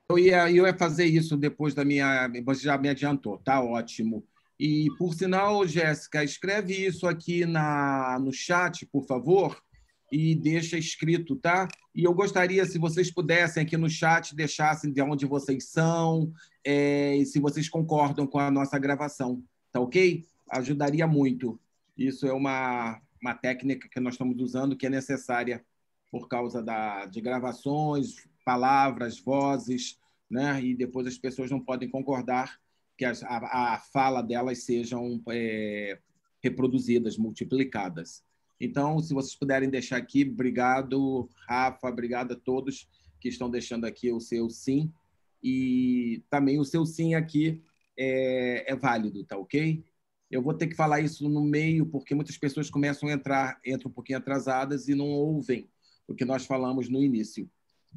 Eu ia fazer isso depois da minha... Você já me adiantou, tá ótimo. E, por sinal, Jéssica, escreve isso aqui no chat, por favor, e deixa escrito, tá? E eu gostaria, se vocês pudessem aqui no chat, deixassem de onde vocês são, e se vocês concordam com a nossa gravação, tá ok? Ajudaria muito. Isso é uma técnica que nós estamos usando, que é necessária por causa de gravações, palavras, vozes, né? E depois as pessoas não podem concordar que a fala delas sejam reproduzidas, multiplicadas. Então, se vocês puderem deixar aqui, obrigado, Rafa, obrigado a todos que estão deixando aqui o seu sim. E também o seu sim aqui é válido, tá ok? Eu vou ter que falar isso no meio, porque muitas pessoas começam a entram um pouquinho atrasadas e não ouvem o que nós falamos no início.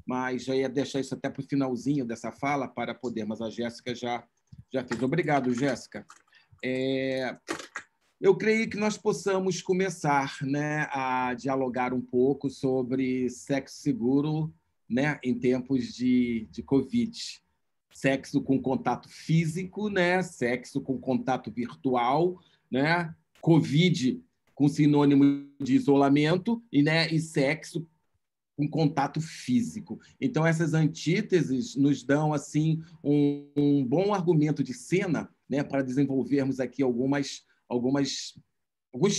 Mas já ia deixar isso até para o finalzinho dessa fala, para poder, mas a Jéssica já fez. Obrigado, Jéssica. Eu creio que nós possamos começar, né, a dialogar um pouco sobre sexo seguro, né, em tempos de Covid. Sexo com contato físico, né, sexo com contato virtual, né, Covid com sinônimo de isolamento e sexo com contato físico. Então, essas antíteses nos dão assim um bom argumento de cena, né, para desenvolvermos aqui alguns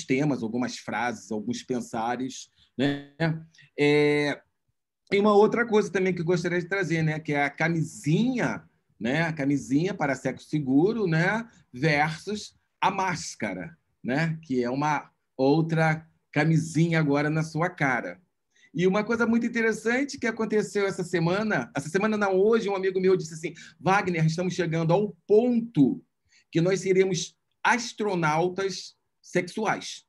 temas, algumas frases, alguns pensares, né? E uma outra coisa também que eu gostaria de trazer, né, que é a camisinha, né, a camisinha para sexo seguro, né, versus a máscara, né, que é uma outra camisinha agora na sua cara. E uma coisa muito interessante que aconteceu essa semana não, hoje, um amigo meu disse assim: Wagner, estamos chegando ao ponto que nós seremos astronautas sexuais.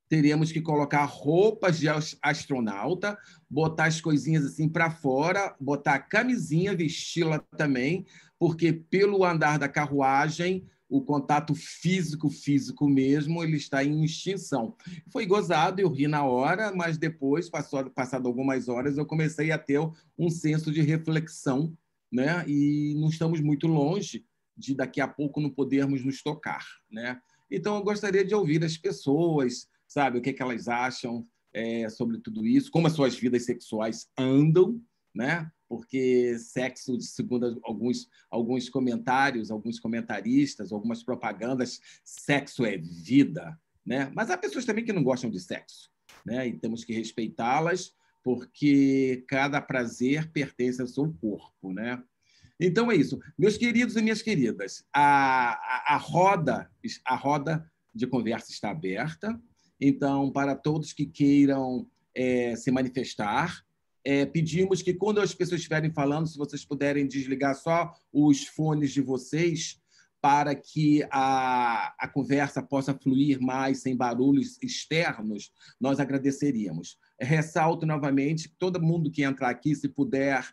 Teríamos que colocar roupas de astronauta, botar as coisinhas assim para fora, botar a camisinha, vesti-la também, porque pelo andar da carruagem, o contato físico mesmo, ele está em extinção. Foi gozado, eu ri na hora, mas depois, passado algumas horas, eu comecei a ter um senso de reflexão, né? E não estamos muito longe de daqui a pouco não podermos nos tocar, né? Então, eu gostaria de ouvir as pessoas, sabe, o que elas acham sobre tudo isso, como as suas vidas sexuais andam, né? Porque sexo, segundo alguns comentários, alguns comentaristas, algumas propagandas, sexo é vida, né? Mas há pessoas também que não gostam de sexo, né? E temos que respeitá-las, porque cada prazer pertence ao seu corpo, né? Então é isso. Meus queridos e minhas queridas, a roda de conversa está aberta. Então, para todos que queiram se manifestar, pedimos que, quando as pessoas estiverem falando, se vocês puderem desligar só os fones de vocês, para que a conversa possa fluir mais, sem barulhos externos, nós agradeceríamos. Ressalto novamente, todo mundo que entrar aqui, se puder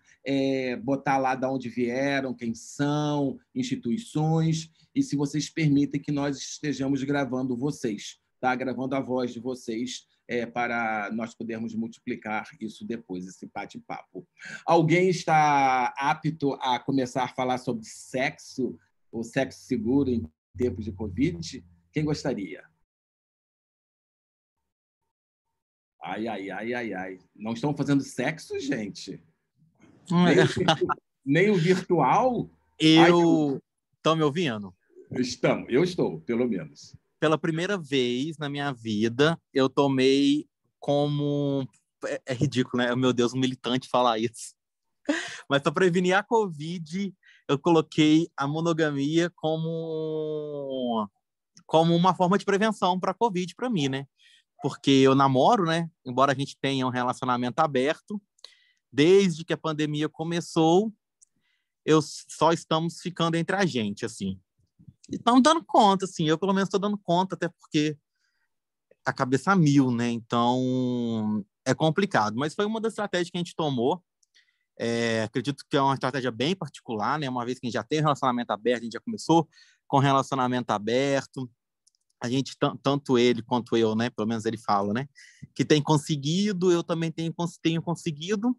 botar lá de onde vieram, quem são, instituições, e se vocês permitem que nós estejamos gravando vocês, tá? Gravando a voz de vocês, para nós podermos multiplicar isso depois, esse bate-papo. Alguém está apto a começar a falar sobre sexo, ou sexo seguro em tempos de Covid? Quem gostaria? Ai, ai, ai, ai, ai. Não estão fazendo sexo, gente? Nem o virtual? Estão me ouvindo? Eu estou, pelo menos. Pela primeira vez na minha vida, eu tomei como... É ridículo, né? Meu Deus, um militante falar isso. Mas para prevenir a Covid, eu coloquei a monogamia como uma forma de prevenção para a Covid para mim, né? Porque eu namoro, né? Embora a gente tenha um relacionamento aberto, desde que a pandemia começou, só estamos ficando entre a gente, assim. E estamos dando conta, assim. Eu, pelo menos, estou dando conta, até porque a cabeça a mil, né? Então, é complicado. Mas foi uma das estratégias que a gente tomou. Acredito que é uma estratégia bem particular, né? Uma vez que a gente já tem relacionamento aberto, a gente já começou com relacionamento aberto. a gente, tanto ele quanto eu, né, pelo menos ele fala, né, que tem conseguido, eu também tenho conseguido,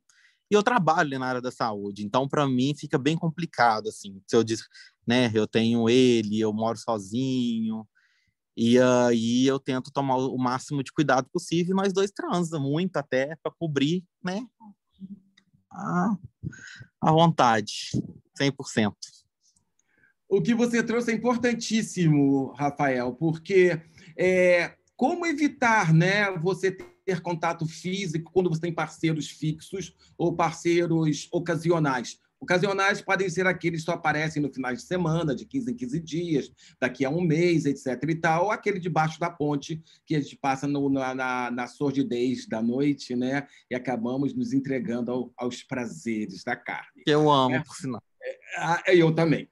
e eu trabalho na área da saúde, então para mim fica bem complicado, assim, se eu diz, né, eu tenho ele, eu moro sozinho, e aí eu tento tomar o máximo de cuidado possível, e nós dois transam muito até para cobrir, né, a, a vontade, 100%. O que você trouxe é importantíssimo, Rafael, porque como evitar, né, você ter contato físico quando você tem parceiros fixos ou parceiros ocasionais? Ocasionais podem ser aqueles que só aparecem no final de semana, de 15 em 15 dias, daqui a um mês, etc. e tal, ou aquele debaixo da ponte que a gente passa na sordidez da noite, né, e acabamos nos entregando aos prazeres da carne. Que eu amo, Né? por sinal. Eu também.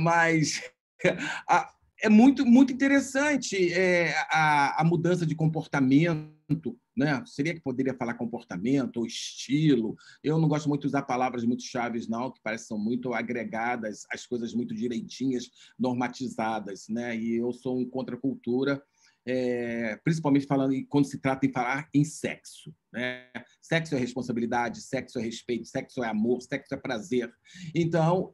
Mas é muito, muito interessante a mudança de comportamento, né? Seria que poderia falar comportamento ou estilo? Eu não gosto muito de usar palavras muito chaves, não, que parecem são muito agregadas, as coisas muito direitinhas, normatizadas, né? E eu sou um contra a cultura, principalmente falando quando se trata de falar em sexo, né? Sexo é responsabilidade, sexo é respeito, sexo é amor, sexo é prazer. Então,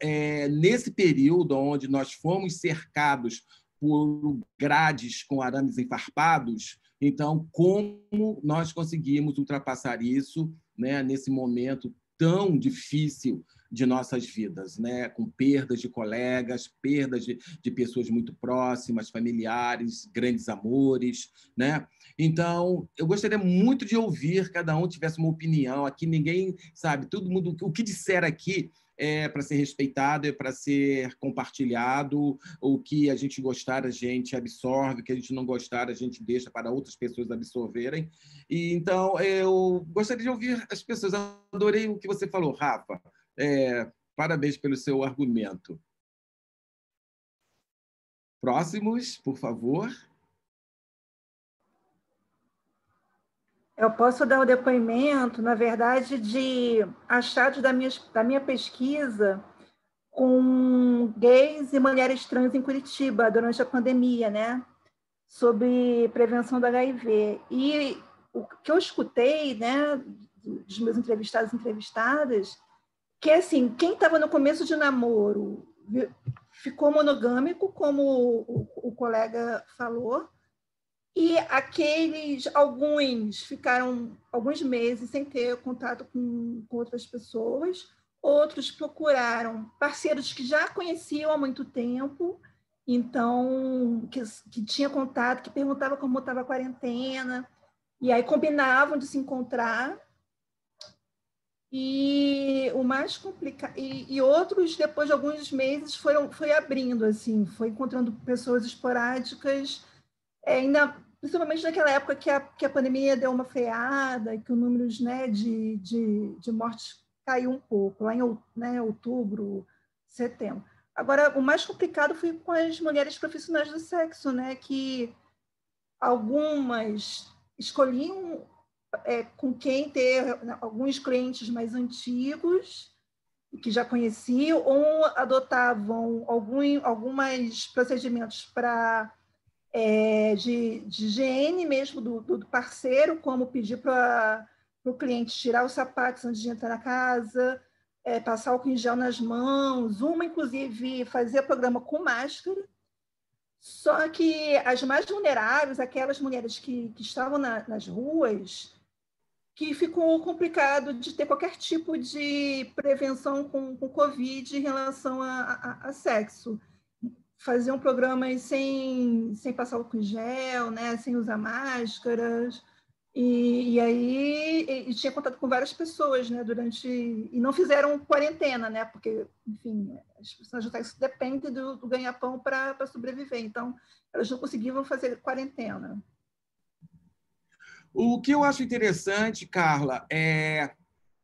nesse período onde nós fomos cercados por grades com arames enfarpados, então, como nós conseguimos ultrapassar isso, né, nesse momento tão difícil de nossas vidas, né? Com perdas de colegas, perdas de pessoas muito próximas, familiares, grandes amores, né? Então, eu gostaria muito de ouvir, cada um tivesse uma opinião. Aqui ninguém sabe, todo mundo, o que disser aqui é para ser respeitado, é para ser compartilhado. O que a gente gostar, a gente absorve, o que a gente não gostar, a gente deixa para outras pessoas absorverem. E então, eu gostaria de ouvir as pessoas. Adorei o que você falou, Rafa. Parabéns pelo seu argumento. Próximos, por favor. Eu posso dar o depoimento, na verdade, de achados da minha pesquisa com gays e mulheres trans em Curitiba durante a pandemia, né? Sobre prevenção do HIV. E o que eu escutei, né, dos meus entrevistados e entrevistadas, que é assim, quem estava no começo de namoro ficou monogâmico, como o colega falou, e alguns ficaram alguns meses sem ter contato com outras pessoas, outros procuraram parceiros que já conheciam há muito tempo, então, que tinha contato, que perguntava como estava a quarentena, e aí combinavam de se encontrar. E o mais complicado, e outros, depois de alguns meses, foi abrindo, assim, foi encontrando pessoas esporádicas, ainda principalmente naquela época que a pandemia deu uma freada, que o número, né, de mortes caiu um pouco, lá em, né, outubro, setembro. Agora, o mais complicado foi com as mulheres profissionais do sexo, né, que algumas escolhiam com quem ter, alguns clientes mais antigos, que já conheciam, ou adotavam alguns procedimentos de higiene mesmo do parceiro, como pedir para o cliente tirar os sapatos antes de entrar na casa, passar álcool em gel nas mãos, uma, inclusive, fazia programa com máscara. Só que as mais vulneráveis, aquelas mulheres que estavam nas ruas, que ficou complicado de ter qualquer tipo de prevenção com Covid em relação a sexo. Faziam programas sem passar álcool em gel, né? Sem usar máscaras. E aí tinha contato com várias pessoas, né? E não fizeram quarentena, né? Porque, enfim, as pessoas já isso depende do ganha-pão para sobreviver. Então, elas não conseguiam fazer quarentena. O que eu acho interessante, Carla,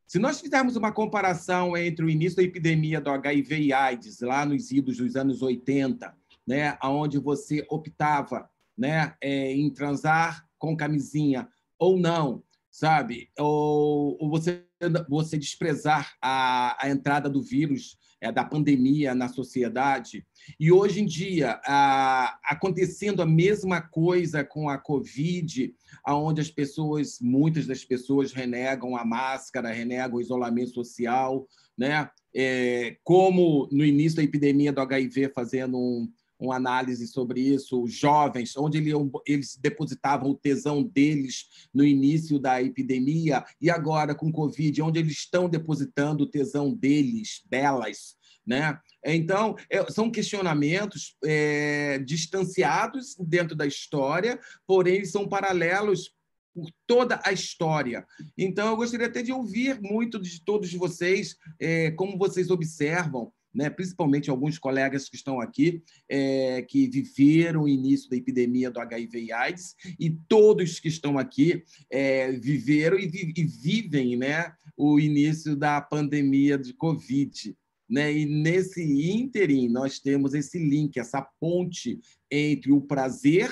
se nós fizermos uma comparação entre o início da epidemia do HIV e AIDS, lá nos idos dos anos 80, né, onde você optava, né, em transar com camisinha ou não, sabe? Ou você você desprezar a entrada do vírus, da pandemia na sociedade. E hoje em dia, acontecendo a mesma coisa com a Covid, onde muitas das pessoas renegam a máscara, renegam o isolamento social, né? Como no início da epidemia do HIV, fazendo uma análise sobre isso, os jovens, onde eles depositavam o tesão deles no início da epidemia, e agora com Covid, onde eles estão depositando o tesão delas, né? Então, são questionamentos distanciados dentro da história, porém são paralelos por toda a história. Então, eu gostaria até de ouvir muito de todos vocês, como vocês observam, né, principalmente alguns colegas que estão aqui, que viveram o início da epidemia do HIV e AIDS, e todos que estão aqui viveram e vivem, né, o início da pandemia de Covid. Né? E nesse ínterim, nós temos esse link, essa ponte entre o prazer,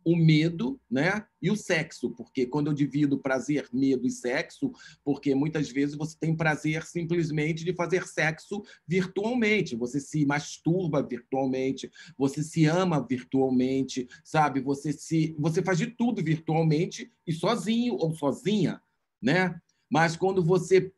o medo, né, e o sexo, porque quando eu divido prazer, medo e sexo, porque muitas vezes você tem prazer simplesmente de fazer sexo virtualmente, você se masturba virtualmente, você se ama virtualmente, sabe? Você faz de tudo virtualmente e sozinho ou sozinha, né? Mas quando você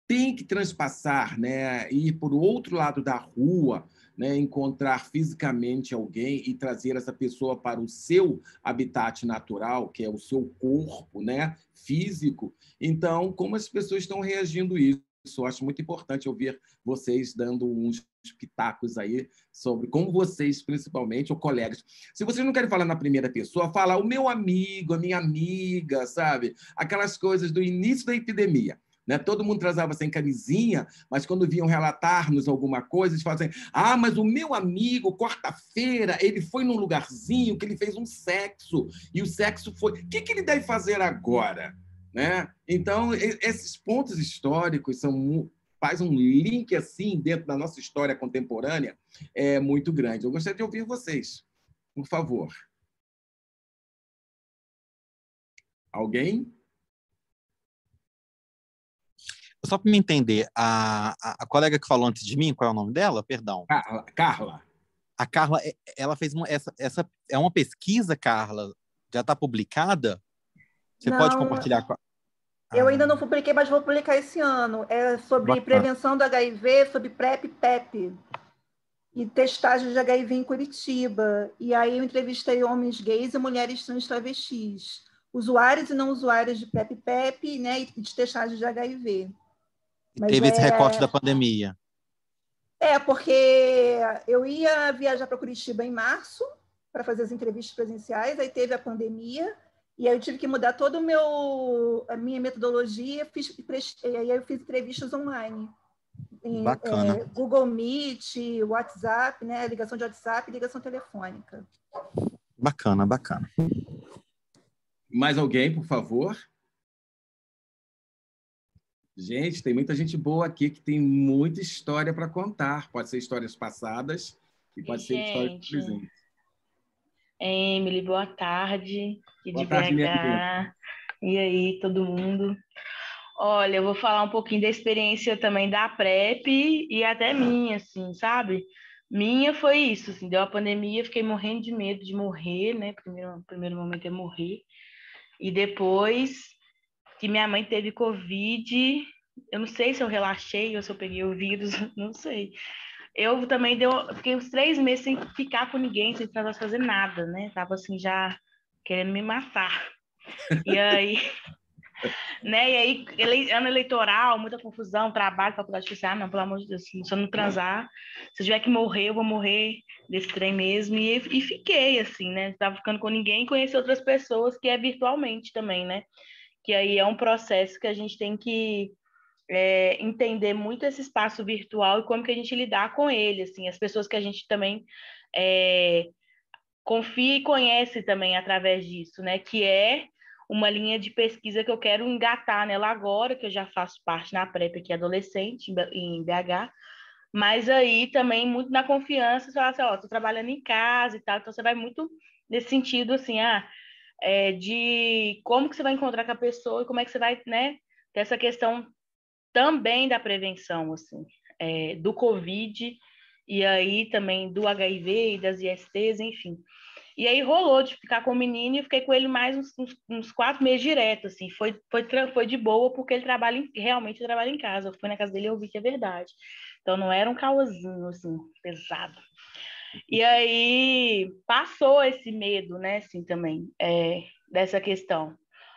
tem que transpassar, né, ir por outro lado da rua, né, encontrar fisicamente alguém e trazer essa pessoa para o seu habitat natural, que é o seu corpo, né, físico. Então, como as pessoas estão reagindo a isso? Eu acho muito importante ouvir vocês dando uns pitacos aí sobre como vocês, principalmente, ou colegas. Se vocês não querem falar na primeira pessoa, fala o meu amigo, a minha amiga, sabe? Aquelas coisas do início da epidemia. Né? Todo mundo transava sem camisinha, mas quando vinham relatar-nos alguma coisa, eles falavam assim, mas o meu amigo, quarta-feira, ele foi num lugarzinho que ele fez um sexo, e o sexo foi... O que ele deve fazer agora? Né? Então, esses pontos históricos faz um link assim dentro da nossa história contemporânea muito grande. Eu gostaria de ouvir vocês, por favor. Alguém? Só para me entender, a colega que falou antes de mim, qual é o nome dela? Perdão. Carla. A Carla, ela fez essa é uma pesquisa, Carla, já está publicada? Você pode Não, compartilhar com a... eu ainda não publiquei, mas vou publicar esse ano. É sobre Bacana. prevenção do HIV, sobre PrEP e PEP. E testagem de HIV em Curitiba. E aí eu entrevistei homens gays e mulheres trans travestis, usuários e não usuários de PrEP e PEP, né, e de testagem de HIV. E teve esse recorte da pandemia. Porque eu ia viajar para Curitiba em março para fazer as entrevistas presenciais, aí teve a pandemia, e aí eu tive que mudar toda a minha metodologia, e aí eu fiz entrevistas online. Bacana. Google Meet, WhatsApp, né? Ligação de WhatsApp, ligação telefônica. Bacana, bacana. Mais alguém, por favor? Gente, tem muita gente boa aqui que tem muita história para contar. Pode ser histórias passadas e pode ser histórias presentes. Emily, boa tarde. Boa tarde, minha querida. E aí, todo mundo? Olha, eu vou falar um pouquinho da experiência também da PrEP e até minha, assim, sabe? Minha foi isso, assim, deu a pandemia, fiquei morrendo de medo de morrer, né? Primeiro momento é morrer. E depois que minha mãe teve Covid, eu não sei se eu relaxei ou se eu peguei o vírus, não sei. Eu também fiquei uns 3 meses sem ficar com ninguém, sem precisar fazer nada, né? Tava assim, já querendo me matar. E aí, né? E aí, ano eleitoral, muita confusão, trabalho, faculdade social, não, pelo amor de Deus, se eu não transar, se eu tiver que morrer, eu vou morrer desse trem mesmo. E fiquei, assim, né? Não tava ficando com ninguém e conheci outras pessoas que é virtualmente também, né? Que aí é um processo que a gente tem que entender muito esse espaço virtual e como que a gente lidar com ele, assim, as pessoas que a gente também confia e conhece também através disso, né, que é uma linha de pesquisa que eu quero engatar nela agora, que eu já faço parte na PrEP aqui adolescente, em BH, mas aí também muito na confiança, você fala assim, tô trabalhando em casa e tal, então você vai muito nesse sentido, assim, de como que você vai encontrar com a pessoa e como é que você vai, né, ter essa questão também da prevenção, assim, do Covid, e aí também do HIV e das ISTs, enfim. E aí rolou de ficar com o menino e fiquei com ele mais uns 4 meses direto, assim. Foi de boa, porque ele realmente trabalha em casa. Eu fui na casa dele e eu vi que é verdade. Então não era um caosinho, assim, pesado. E aí passou esse medo, né, assim, também, dessa questão.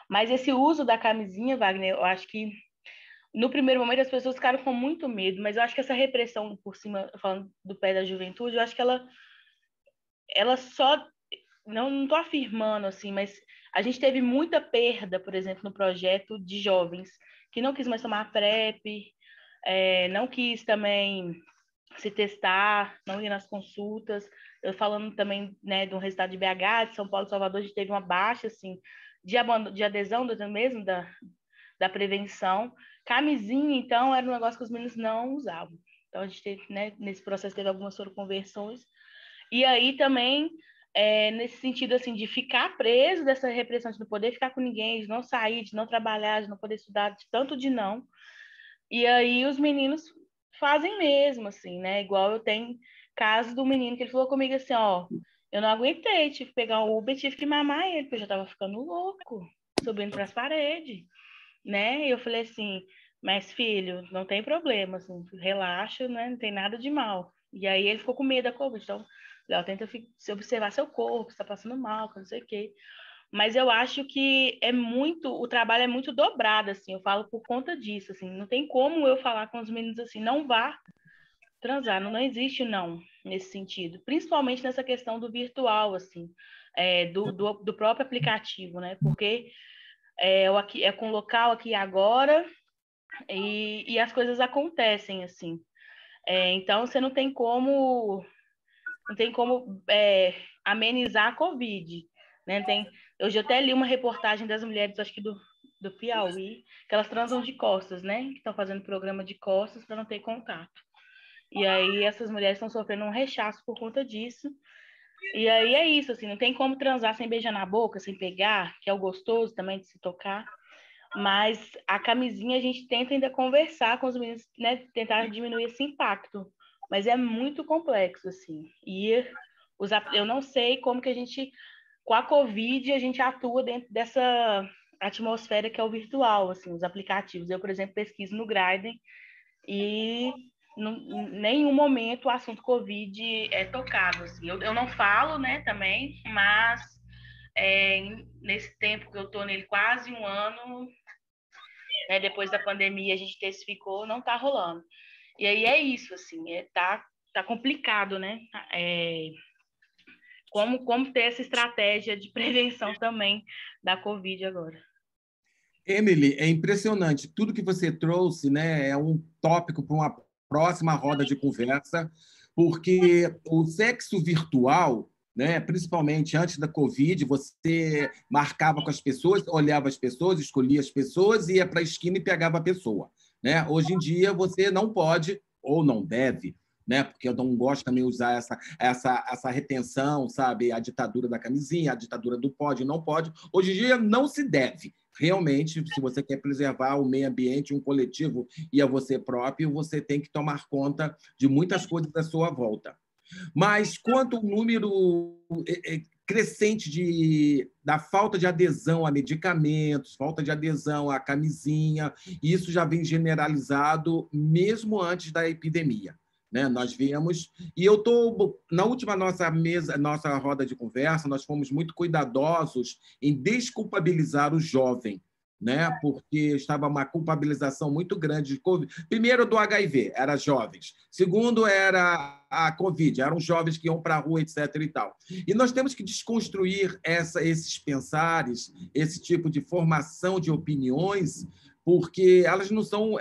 Mas esse uso da camisinha, Wagner, eu acho que no primeiro momento as pessoas ficaram com muito medo, mas eu acho que essa repressão por cima, falando do pé da juventude, eu acho que ela só, não estou afirmando assim, mas a gente teve muita perda, por exemplo, no projeto de jovens que não quis mais tomar PrEP, não quis também se testar, não ir nas consultas. Eu falando também, né, de um resultado de BH, de São Paulo e Salvador, a gente teve uma baixa assim de adesão mesmo da prevenção. Camisinha, então, era um negócio que os meninos não usavam. Então, a gente teve, né, nesse processo, teve algumas conversões. E aí também, nesse sentido, assim, de ficar preso dessa repressão, de não poder ficar com ninguém, de não sair, de não trabalhar, de não poder estudar, de tanto de não. E aí os meninos fazem mesmo, assim, né? Igual eu tenho caso do menino que ele falou comigo assim, ó, eu não aguentei, tive que pegar um Uber, tive que mamar ele, porque eu já tava ficando louco, subindo para as paredes, né? E eu falei assim, mas filho, não tem problema, assim, relaxa, né? Não tem nada de mal. E aí ele ficou com medo da Covid, então, Léo, tenta se observar seu corpo, se tá passando mal, não sei o quê. Mas eu acho que o trabalho é muito dobrado, assim, eu falo por conta disso, assim, não tem como eu falar com os meninos assim, não vá transar, não existe não, nesse sentido, principalmente nessa questão do virtual, assim, do próprio aplicativo, né, porque é com local aqui agora e as coisas acontecem, assim, então você não tem como amenizar a Covid, né? Hoje eu até li uma reportagem das mulheres, acho que do Piauí, que elas transam de costas, né? Que estão fazendo programa de costas para não ter contato. E aí essas mulheres estão sofrendo um rechaço por conta disso. E aí é isso, assim, não tem como transar sem beijar na boca, sem pegar, que é o gostoso também de se tocar. Mas a camisinha a gente tenta ainda conversar com os meninos, né? Tentar diminuir esse impacto. Mas é muito complexo, assim. E eu não sei como que a gente, com a Covid, a gente atua dentro dessa atmosfera que é o virtual, assim, os aplicativos. Eu, por exemplo, pesquiso no Grindr e em nenhum momento o assunto Covid é tocado, assim. Eu não falo, né, também, mas nesse tempo que eu estou nele, quase um ano, né, depois da pandemia a gente intensificou, não está rolando. E aí é isso, assim, tá complicado, né? Como ter essa estratégia de prevenção também da Covid agora. Emily, é impressionante. Tudo que você trouxe, né, é um tópico para uma próxima roda de conversa, porque o sexo virtual, né, principalmente antes da Covid, você marcava com as pessoas, olhava as pessoas, escolhia as pessoas, ia para a esquina e pegava a pessoa. Né? Hoje em dia, você não pode ou não deve, né? Porque eu não gosto também de usar essa retenção, sabe? A ditadura da camisinha, a ditadura do pode e não pode. Hoje em dia, não se deve. Realmente, se você quer preservar o meio ambiente, um coletivo e a você próprio, você tem que tomar conta de muitas coisas à sua volta. Mas quanto ao número crescente da falta de adesão a medicamentos, falta de adesão à camisinha, isso já vem generalizado mesmo antes da epidemia. Né? Nós vemos, e eu estou, na última nossa roda de conversa, nós fomos muito cuidadosos em desculpabilizar o jovem, né? Porque estava uma culpabilização muito grande de Covid. Primeiro, do HIV, era jovens. Segundo, era a Covid, eram jovens que iam para a rua, etc. e tal. E nós temos que desconstruir esses pensares, esse tipo de formação de opiniões, porque elas não são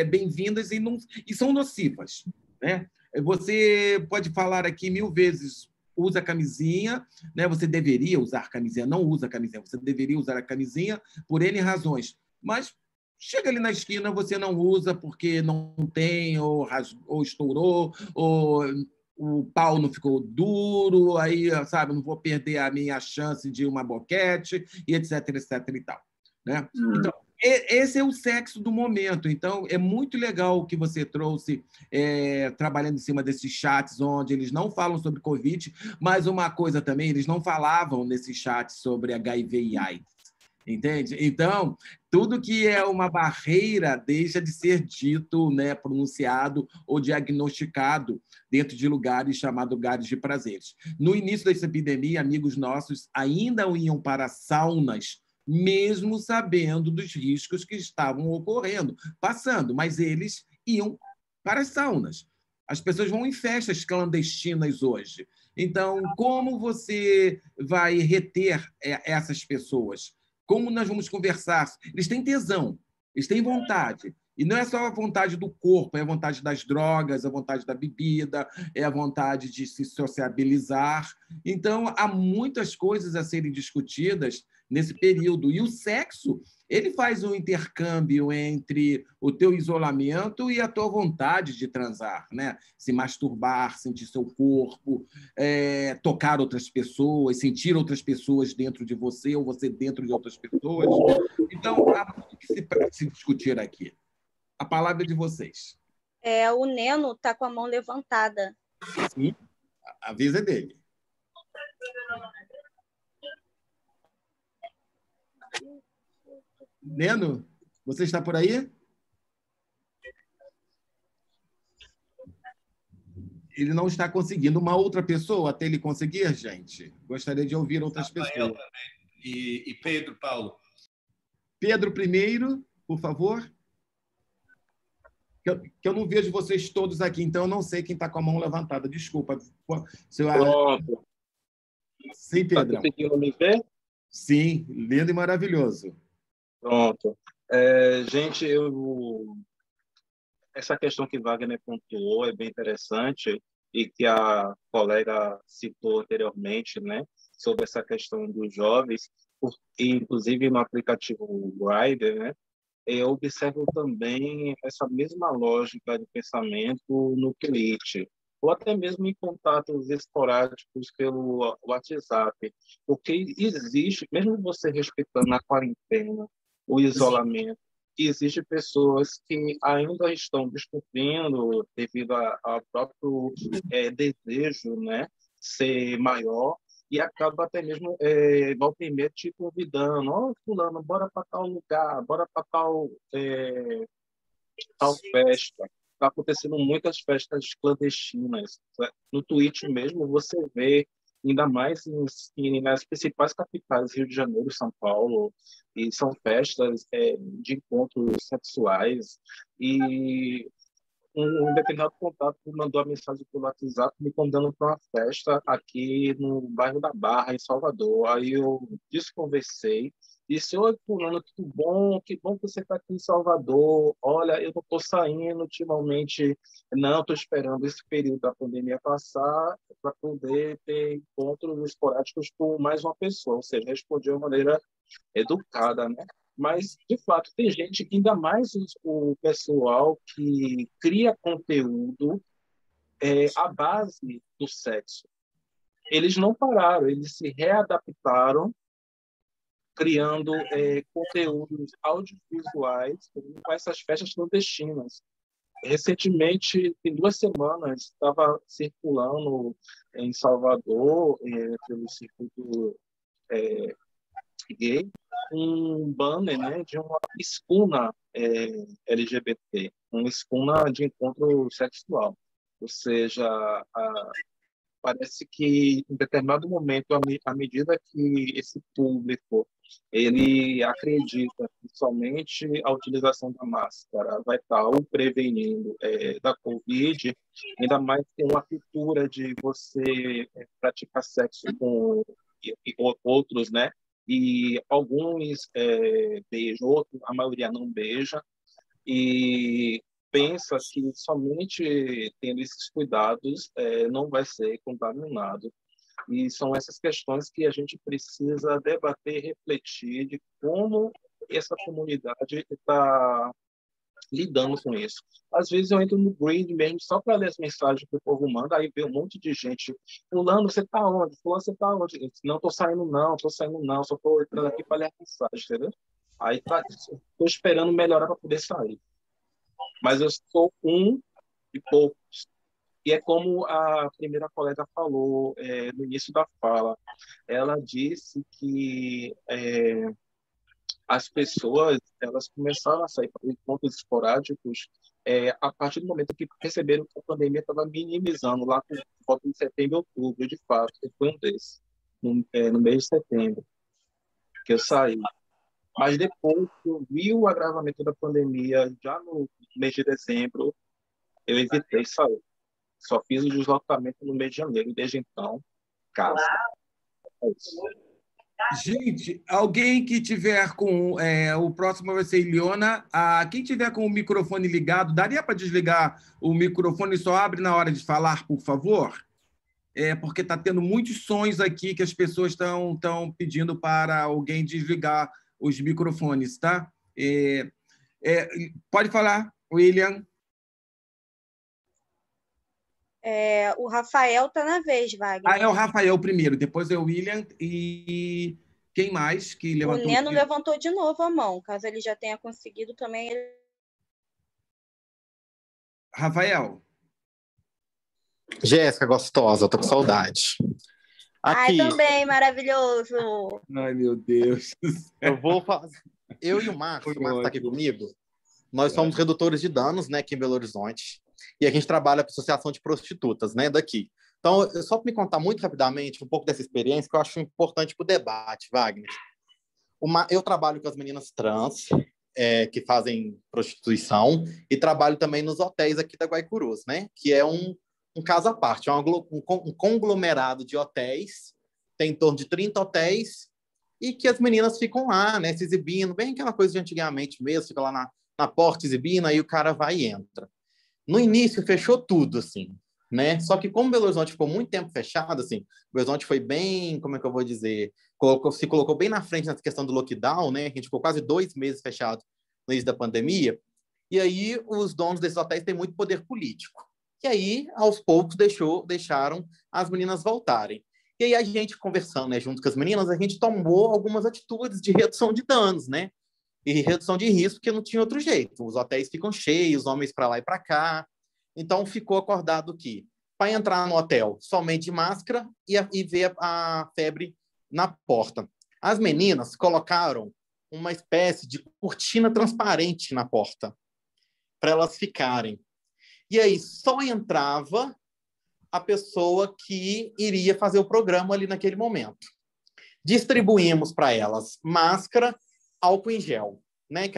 bem-vindas e são nocivas. Né? Você pode falar aqui 1000 vezes, usa camisinha, né? Você deveria usar camisinha, não usa camisinha, você deveria usar a camisinha por N razões, mas chega ali na esquina, você não usa porque não tem, ou estourou, ou o pau não ficou duro, aí, sabe, não vou perder a minha chance de uma boquete, e etc, etc e tal. Né? Então, esse é o sexo do momento. Então, é muito legal o que você trouxe, trabalhando em cima desses chats, onde eles não falam sobre Covid, mas uma coisa também, eles não falavam nesses chats sobre HIV e AIDS. Entende? Então, tudo que é uma barreira deixa de ser dito, né, pronunciado ou diagnosticado dentro de lugares chamados lugares de prazeres. No início dessa epidemia, amigos nossos ainda iam para saunas, mesmo sabendo dos riscos que estavam ocorrendo, passando, mas eles iam para as saunas. As pessoas vão em festas clandestinas hoje. Então, como você vai reter essas pessoas? Como nós vamos conversar? Eles têm tesão, eles têm vontade. E não é só a vontade do corpo, é a vontade das drogas, é a vontade da bebida, é a vontade de se sociabilizar. Então, há muitas coisas a serem discutidas nesse período. E o sexo, ele faz um intercâmbio entre o teu isolamento e a tua vontade de transar, né? Se masturbar, sentir seu corpo, tocar outras pessoas, sentir outras pessoas dentro de você ou você dentro de outras pessoas. Então, há muito que se discutir aqui. A palavra é de vocês. O Neno está com a mão levantada. Sim, a vez é dele. Neno, você está por aí? Ele não está conseguindo. Uma outra pessoa até ele conseguir, gente? Gostaria de ouvir outras pessoas. E Pedro, Paulo. Pedro primeiro, por favor. Que eu não vejo vocês todos aqui, então eu não sei quem está com a mão levantada. Desculpa. Pronto. Sim, Pedro. Está conseguindo me ver? Sim, lindo e maravilhoso. Pronto. Gente, essa questão que Wagner pontuou é bem interessante e que a colega citou anteriormente, né, sobre essa questão dos jovens, inclusive no aplicativo Grindr, né, eu observo também essa mesma lógica de pensamento no Twitch, ou até mesmo em contatos esporádicos pelo WhatsApp, porque existe, mesmo você respeitando a quarentena, o isolamento, existem pessoas que ainda estão descumprindo devido ao próprio desejo, né, ser maior, e acaba até mesmo igual primeiro te convidando, fulano, bora para tal lugar, bora para tal festa. Está acontecendo muitas festas clandestinas. No Twitch mesmo você vê, ainda mais nas principais capitais, Rio de Janeiro, São Paulo, e são festas de encontros sexuais. E um determinado contato me mandou a mensagem pelo WhatsApp me convidando para uma festa aqui no bairro da Barra, em Salvador. Aí eu desconversei, disse: oi, fulano, tudo bom? Que bom que você está aqui em Salvador. Olha, eu não estou saindo ultimamente, não, estou esperando esse período da pandemia passar para poder ter encontros esporádicos com mais uma pessoa. Ou seja, respondi de uma maneira educada, né? Mas, de fato, tem gente, ainda mais o pessoal que cria conteúdo à base do sexo. Eles não pararam, eles se readaptaram, criando conteúdos audiovisuais com essas festas clandestinas. Recentemente, tem 2 semanas, estava circulando em Salvador, pelo circuito gay, um banner, né, de uma escuna LGBT, uma escuna de encontro sexual. Ou seja, parece que em determinado momento, à medida que esse público ele acredita que somente a utilização da máscara vai estar o prevenindo da Covid, ainda mais tem uma cultura de você praticar sexo com outros, né? E alguns beijam, outros, a maioria não beija, e pensa que somente tendo esses cuidados não vai ser contaminado. E são essas questões que a gente precisa debater e refletir de como essa comunidade está lidando com isso. Às vezes eu entro no Grid mesmo só para ler as mensagens que o povo manda, aí vê um monte de gente: fulano, você está onde? Fulano, você está onde? Não estou saindo não, só estou entrando aqui para ler a mensagem, entendeu? Aí estou esperando melhorar para poder sair. Mas eu sou um de poucos. E é como a primeira colega falou no início da fala. Ela disse que as pessoas elas começaram a sair para encontros esporádicos a partir do momento que perceberam que a pandemia estava minimizando, lá por volta de setembro e outubro, de fato. Foi um desses, no mês de setembro, que eu saí. Mas depois que eu vi o agravamento da pandemia, já no mês de dezembro, eu evitei sair. Só fiz o deslocamento no mês de janeiro. E desde então, casa. É isso. Gente, alguém que tiver com... o próximo vai ser Iliona. Quem tiver com o microfone ligado, daria para desligar o microfone e só abre na hora de falar, por favor? Porque está tendo muitos sons aqui que as pessoas estão pedindo para alguém desligar os microfones, tá? Pode falar, William. O Rafael está na vez, Wagner. É o Rafael primeiro, depois é o William e quem mais que levantou? O Neno levantou de novo a mão, caso ele já tenha conseguido também. Rafael. Jéssica, gostosa, eu tô com saudade. Aqui. Ai, também, maravilhoso. Ai, meu Deus. Eu e o Marcos está aqui comigo, nós somos redutores de danos, né, aqui em Belo Horizonte, e a gente trabalha para a Associação de Prostitutas, né, daqui. Então, só para me contar muito rapidamente um pouco dessa experiência, que eu acho importante para o debate, Wagner. Eu trabalho com as meninas trans, que fazem prostituição, e trabalho também nos hotéis aqui da Guaicurus, né, que é um caso à parte, é um conglomerado de hotéis, tem em torno de 30 hotéis, e que as meninas ficam lá, né, se exibindo, bem aquela coisa de antigamente mesmo, fica lá na porta exibindo, aí o cara vai e entra. No início, fechou tudo, assim, né? Só que como Belo Horizonte ficou muito tempo fechado, assim, Belo Horizonte foi bem, como é que eu vou dizer, se colocou bem na frente nessa questão do lockdown, né? A gente ficou quase 2 meses fechado no início da pandemia, e aí os donos desses hotéis têm muito poder político. E aí, aos poucos, deixaram as meninas voltarem. E aí a gente, conversando, né, junto com as meninas, a gente tomou algumas atitudes de redução de danos, né? E redução de risco, porque não tinha outro jeito. Os hotéis ficam cheios, homens para lá e para cá. Então, ficou acordado que, para entrar no hotel, somente de máscara e ver a febre na porta. As meninas colocaram uma espécie de cortina transparente na porta, para elas ficarem. E aí, só entrava a pessoa que iria fazer o programa ali naquele momento. Distribuímos para elas máscara, álcool em gel, né,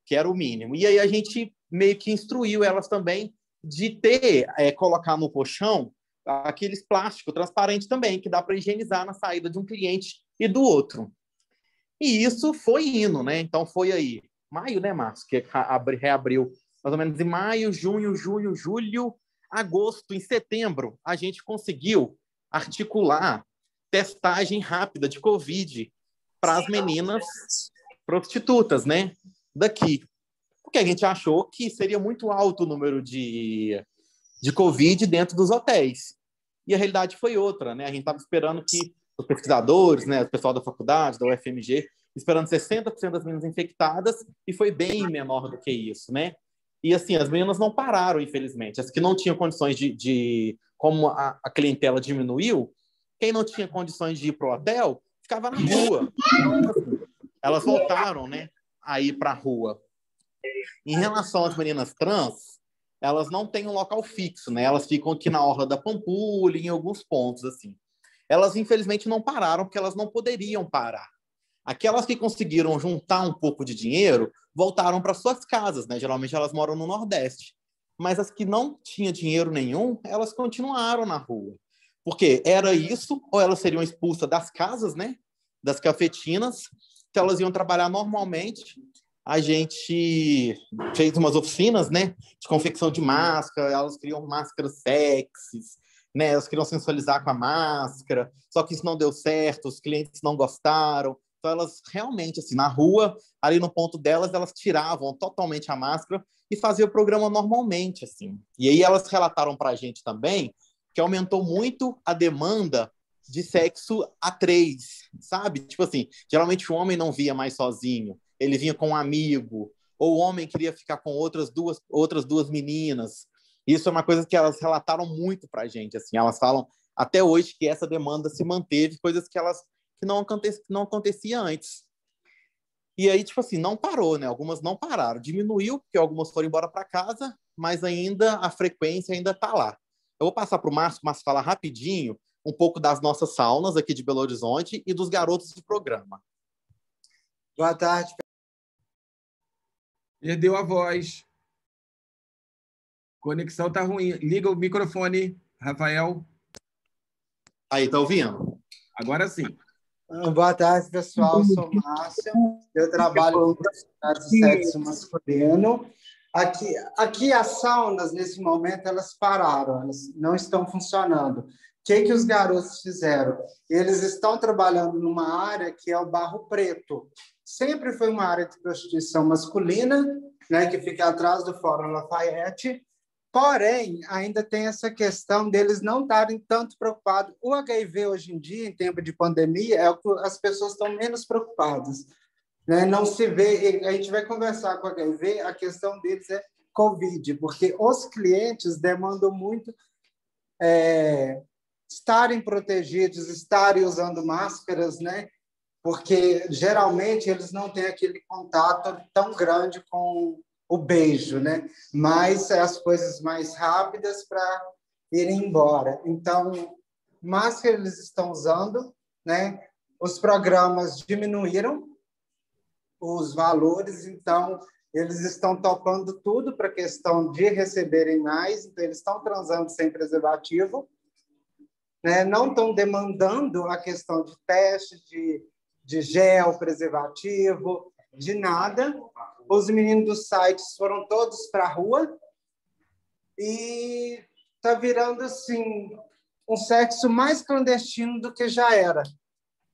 que era o mínimo. E aí a gente meio que instruiu elas também de colocar no colchão aqueles plásticos transparentes também, que dá para higienizar na saída de um cliente e do outro. E isso foi indo, né? Então foi aí, maio, né, Marcos, que reabriu mais ou menos em maio, junho, julho, agosto, em setembro, a gente conseguiu articular testagem rápida de Covid para as meninas prostitutas, né, daqui. Porque a gente achou que seria muito alto o número de Covid dentro dos hotéis. E a realidade foi outra, né? A gente estava esperando que os pesquisadores, né, o pessoal da faculdade, da UFMG, esperando 60% das meninas infectadas, e foi bem menor do que isso, né? E, assim, as meninas não pararam, infelizmente. As que não tinham condições como a clientela diminuiu, quem não tinha condições de ir para o hotel, ficava na rua. Então, assim, elas voltaram, né, a ir para a rua. Em relação às meninas trans, elas não têm um local fixo, né? Elas ficam aqui na Orla da Pampulha, em alguns pontos, assim. Elas, infelizmente, não pararam, porque elas não poderiam parar. Aquelas que conseguiram juntar um pouco de dinheiro voltaram para suas casas, né? Geralmente elas moram no Nordeste. Mas as que não tinham dinheiro nenhum, elas continuaram na rua. Porque era isso, ou elas seriam expulsas das casas, né? Das cafetinas, então elas iam trabalhar normalmente. A gente fez umas oficinas, né? De confecção de máscara, elas criam máscaras sexys, né? Elas queriam sensualizar com a máscara, só que isso não deu certo, os clientes não gostaram. Então, elas realmente, assim, na rua, ali no ponto delas, elas tiravam totalmente a máscara e faziam o programa normalmente, assim. E aí elas relataram para a gente também que aumentou muito a demanda de sexo a 3, sabe? Tipo assim, geralmente o homem não via mais sozinho, ele vinha com um amigo, ou o homem queria ficar com outras duas meninas. Isso é uma coisa que elas relataram muito pra gente, assim, elas falam até hoje que essa demanda se manteve, coisas que não acontecia antes. E aí, tipo assim, não parou, né? Algumas não pararam. Diminuiu, porque algumas foram embora para casa, mas ainda a frequência ainda tá lá. Eu vou passar para o Márcio falar rapidinho um pouco das nossas saunas aqui de Belo Horizonte e dos garotos de programa. Boa tarde. Perdeu a voz. Conexão tá ruim. Liga o microfone, Rafael. Aí, tá ouvindo? Agora sim. Boa tarde, pessoal. Sou Márcio. Eu trabalho com profissionais de sexo masculino. Aqui as saunas, nesse momento, elas pararam, elas não estão funcionando. O que os garotos fizeram? Eles estão trabalhando numa área que é o Barro Preto. Sempre foi uma área de prostituição masculina, né, que fica atrás do Fórum Lafayette. Porém, ainda tem essa questão deles não estarem tanto preocupados. O HIV, hoje em dia, em tempo de pandemia, é o que as pessoas estão menos preocupadas. Né? Não se vê... A gente vai conversar com o HIV, a questão deles é Covid, porque os clientes demandam muito estarem protegidos, estarem usando máscaras, né? Porque, geralmente, eles não têm aquele contato tão grande com o beijo, né? Mas as coisas mais rápidas para irem embora. Então, máscara eles estão usando, né? Os programas diminuíram os valores, então eles estão topando tudo para a questão de receberem mais, então eles estão transando sem preservativo, né? Não estão demandando a questão de teste, de gel, preservativo, de nada. Os meninos dos sites foram todos para a rua e está virando assim um sexo mais clandestino do que já era,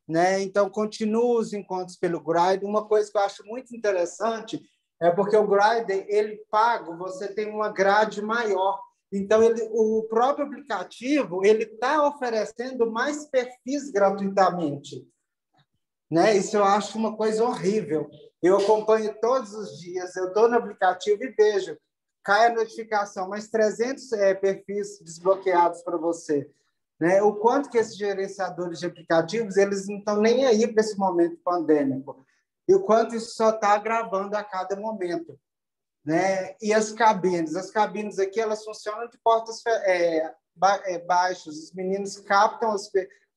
né? Então continua os encontros pelo Grindr. Uma coisa que eu acho muito interessante é porque o Grindr, ele pago, você tem uma grade maior. Então o próprio aplicativo ele está oferecendo mais perfis gratuitamente, né? Isso eu acho uma coisa horrível. Eu acompanho todos os dias, eu estou no aplicativo e vejo, cai a notificação, mais 300 perfis desbloqueados para você. Né? O quanto que esses gerenciadores de aplicativos eles não estão nem aí para esse momento pandêmico. E o quanto isso só está agravando a cada momento. Né? E as cabines aqui, elas funcionam de portas baixas. Os meninos captam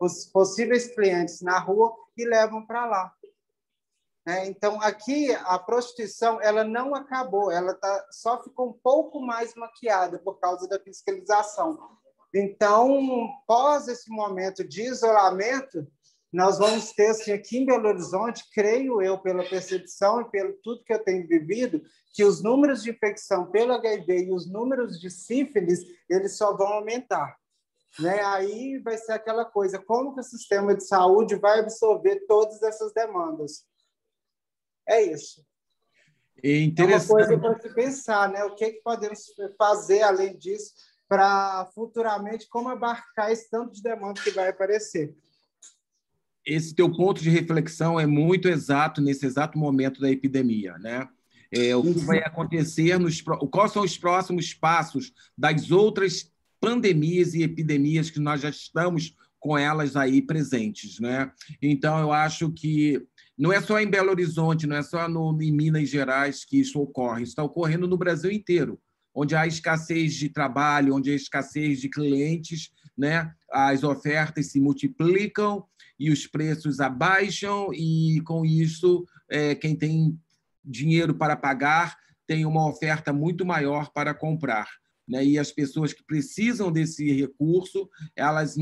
os possíveis clientes na rua e levam para lá. Então, aqui, a prostituição ela não acabou, ela só ficou um pouco mais maquiada por causa da fiscalização. Então, pós esse momento de isolamento, nós vamos ter, assim, aqui em Belo Horizonte, creio eu, pela percepção e pelo tudo que eu tenho vivido, que os números de infecção pelo HIV e os números de sífilis, eles só vão aumentar. Né? Aí vai ser aquela coisa, como que o sistema de saúde vai absorver todas essas demandas? É isso. É uma coisa para se pensar, né? O que podemos fazer, além disso, para futuramente como abarcar esse tanto de demanda que vai aparecer. Esse teu ponto de reflexão é muito exato nesse exato momento da epidemia, né? O que vai acontecer, quais são os próximos passos das outras pandemias e epidemias que nós já estamos com elas aí presentes, né? Então, eu acho que não é só em Belo Horizonte, não é só em Minas Gerais que isso ocorre, isso está ocorrendo no Brasil inteiro, onde há escassez de trabalho, onde há escassez de clientes, né? As ofertas se multiplicam e os preços abaixam, e, com isso, quem tem dinheiro para pagar tem uma oferta muito maior para comprar. Né? E as pessoas que precisam desse recurso, elas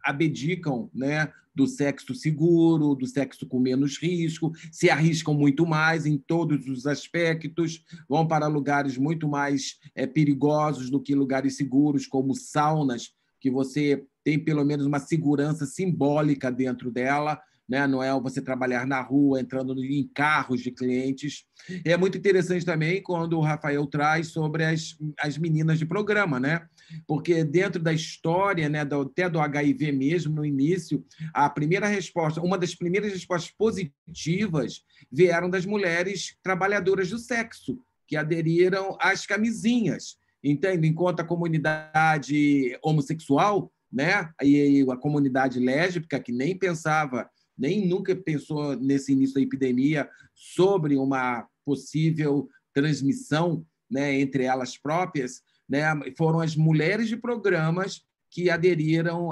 abdicam, né, do sexo seguro, do sexo com menos risco, se arriscam muito mais em todos os aspectos, vão para lugares muito mais perigosos do que lugares seguros, como saunas, que você tem pelo menos uma segurança simbólica dentro dela, né? Não é você trabalhar na rua, entrando em carros de clientes. É muito interessante também quando o Rafael traz sobre as meninas de programa, né? porque dentro da história, né, até do HIV mesmo, no início, a primeira resposta, uma das primeiras respostas positivas vieram das mulheres trabalhadoras do sexo, que aderiram às camisinhas, entende? Enquanto a comunidade homossexual, né, e a comunidade lésbica, que nem pensava, nem nunca pensou nesse início da epidemia sobre uma possível transmissão, né, entre elas próprias, né, foram as mulheres de programas que aderiram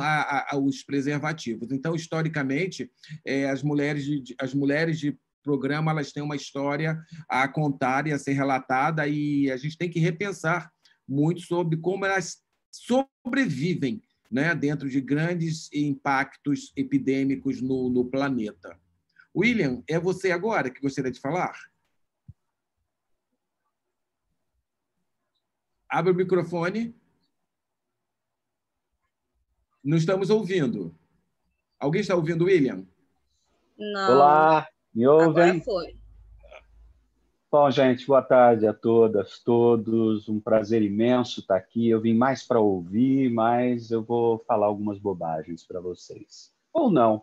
aos preservativos. Então, historicamente, as mulheres de programa elas têm uma história a contar e a ser relatada, e a gente tem que repensar muito sobre como elas sobrevivem, né, dentro de grandes impactos epidêmicos no planeta. William, é você agora que gostaria de falar? Abre o microfone. Não estamos ouvindo. Alguém está ouvindo, William? Não. Olá, me ouvem? Agora foi. Bom, gente, boa tarde a todas, todos. Um prazer imenso estar aqui. Eu vim mais para ouvir, mas eu vou falar algumas bobagens para vocês. Ou não,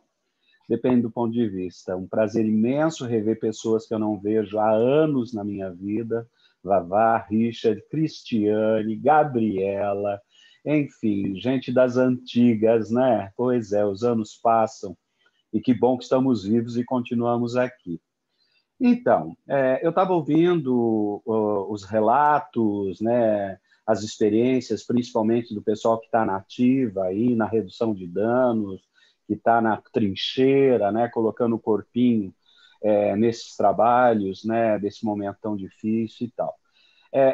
depende do ponto de vista. Um prazer imenso rever pessoas que eu não vejo há anos na minha vida. Vavá, Richard, Cristiane, Gabriela, enfim, gente das antigas, né? Pois é, os anos passam e que bom que estamos vivos e continuamos aqui. Então, eu estava ouvindo os relatos, né, as experiências, principalmente do pessoal que está na ativa, aí, na redução de danos, que está na trincheira, né, colocando o corpinho nesses trabalhos, né, desse momento tão difícil e tal.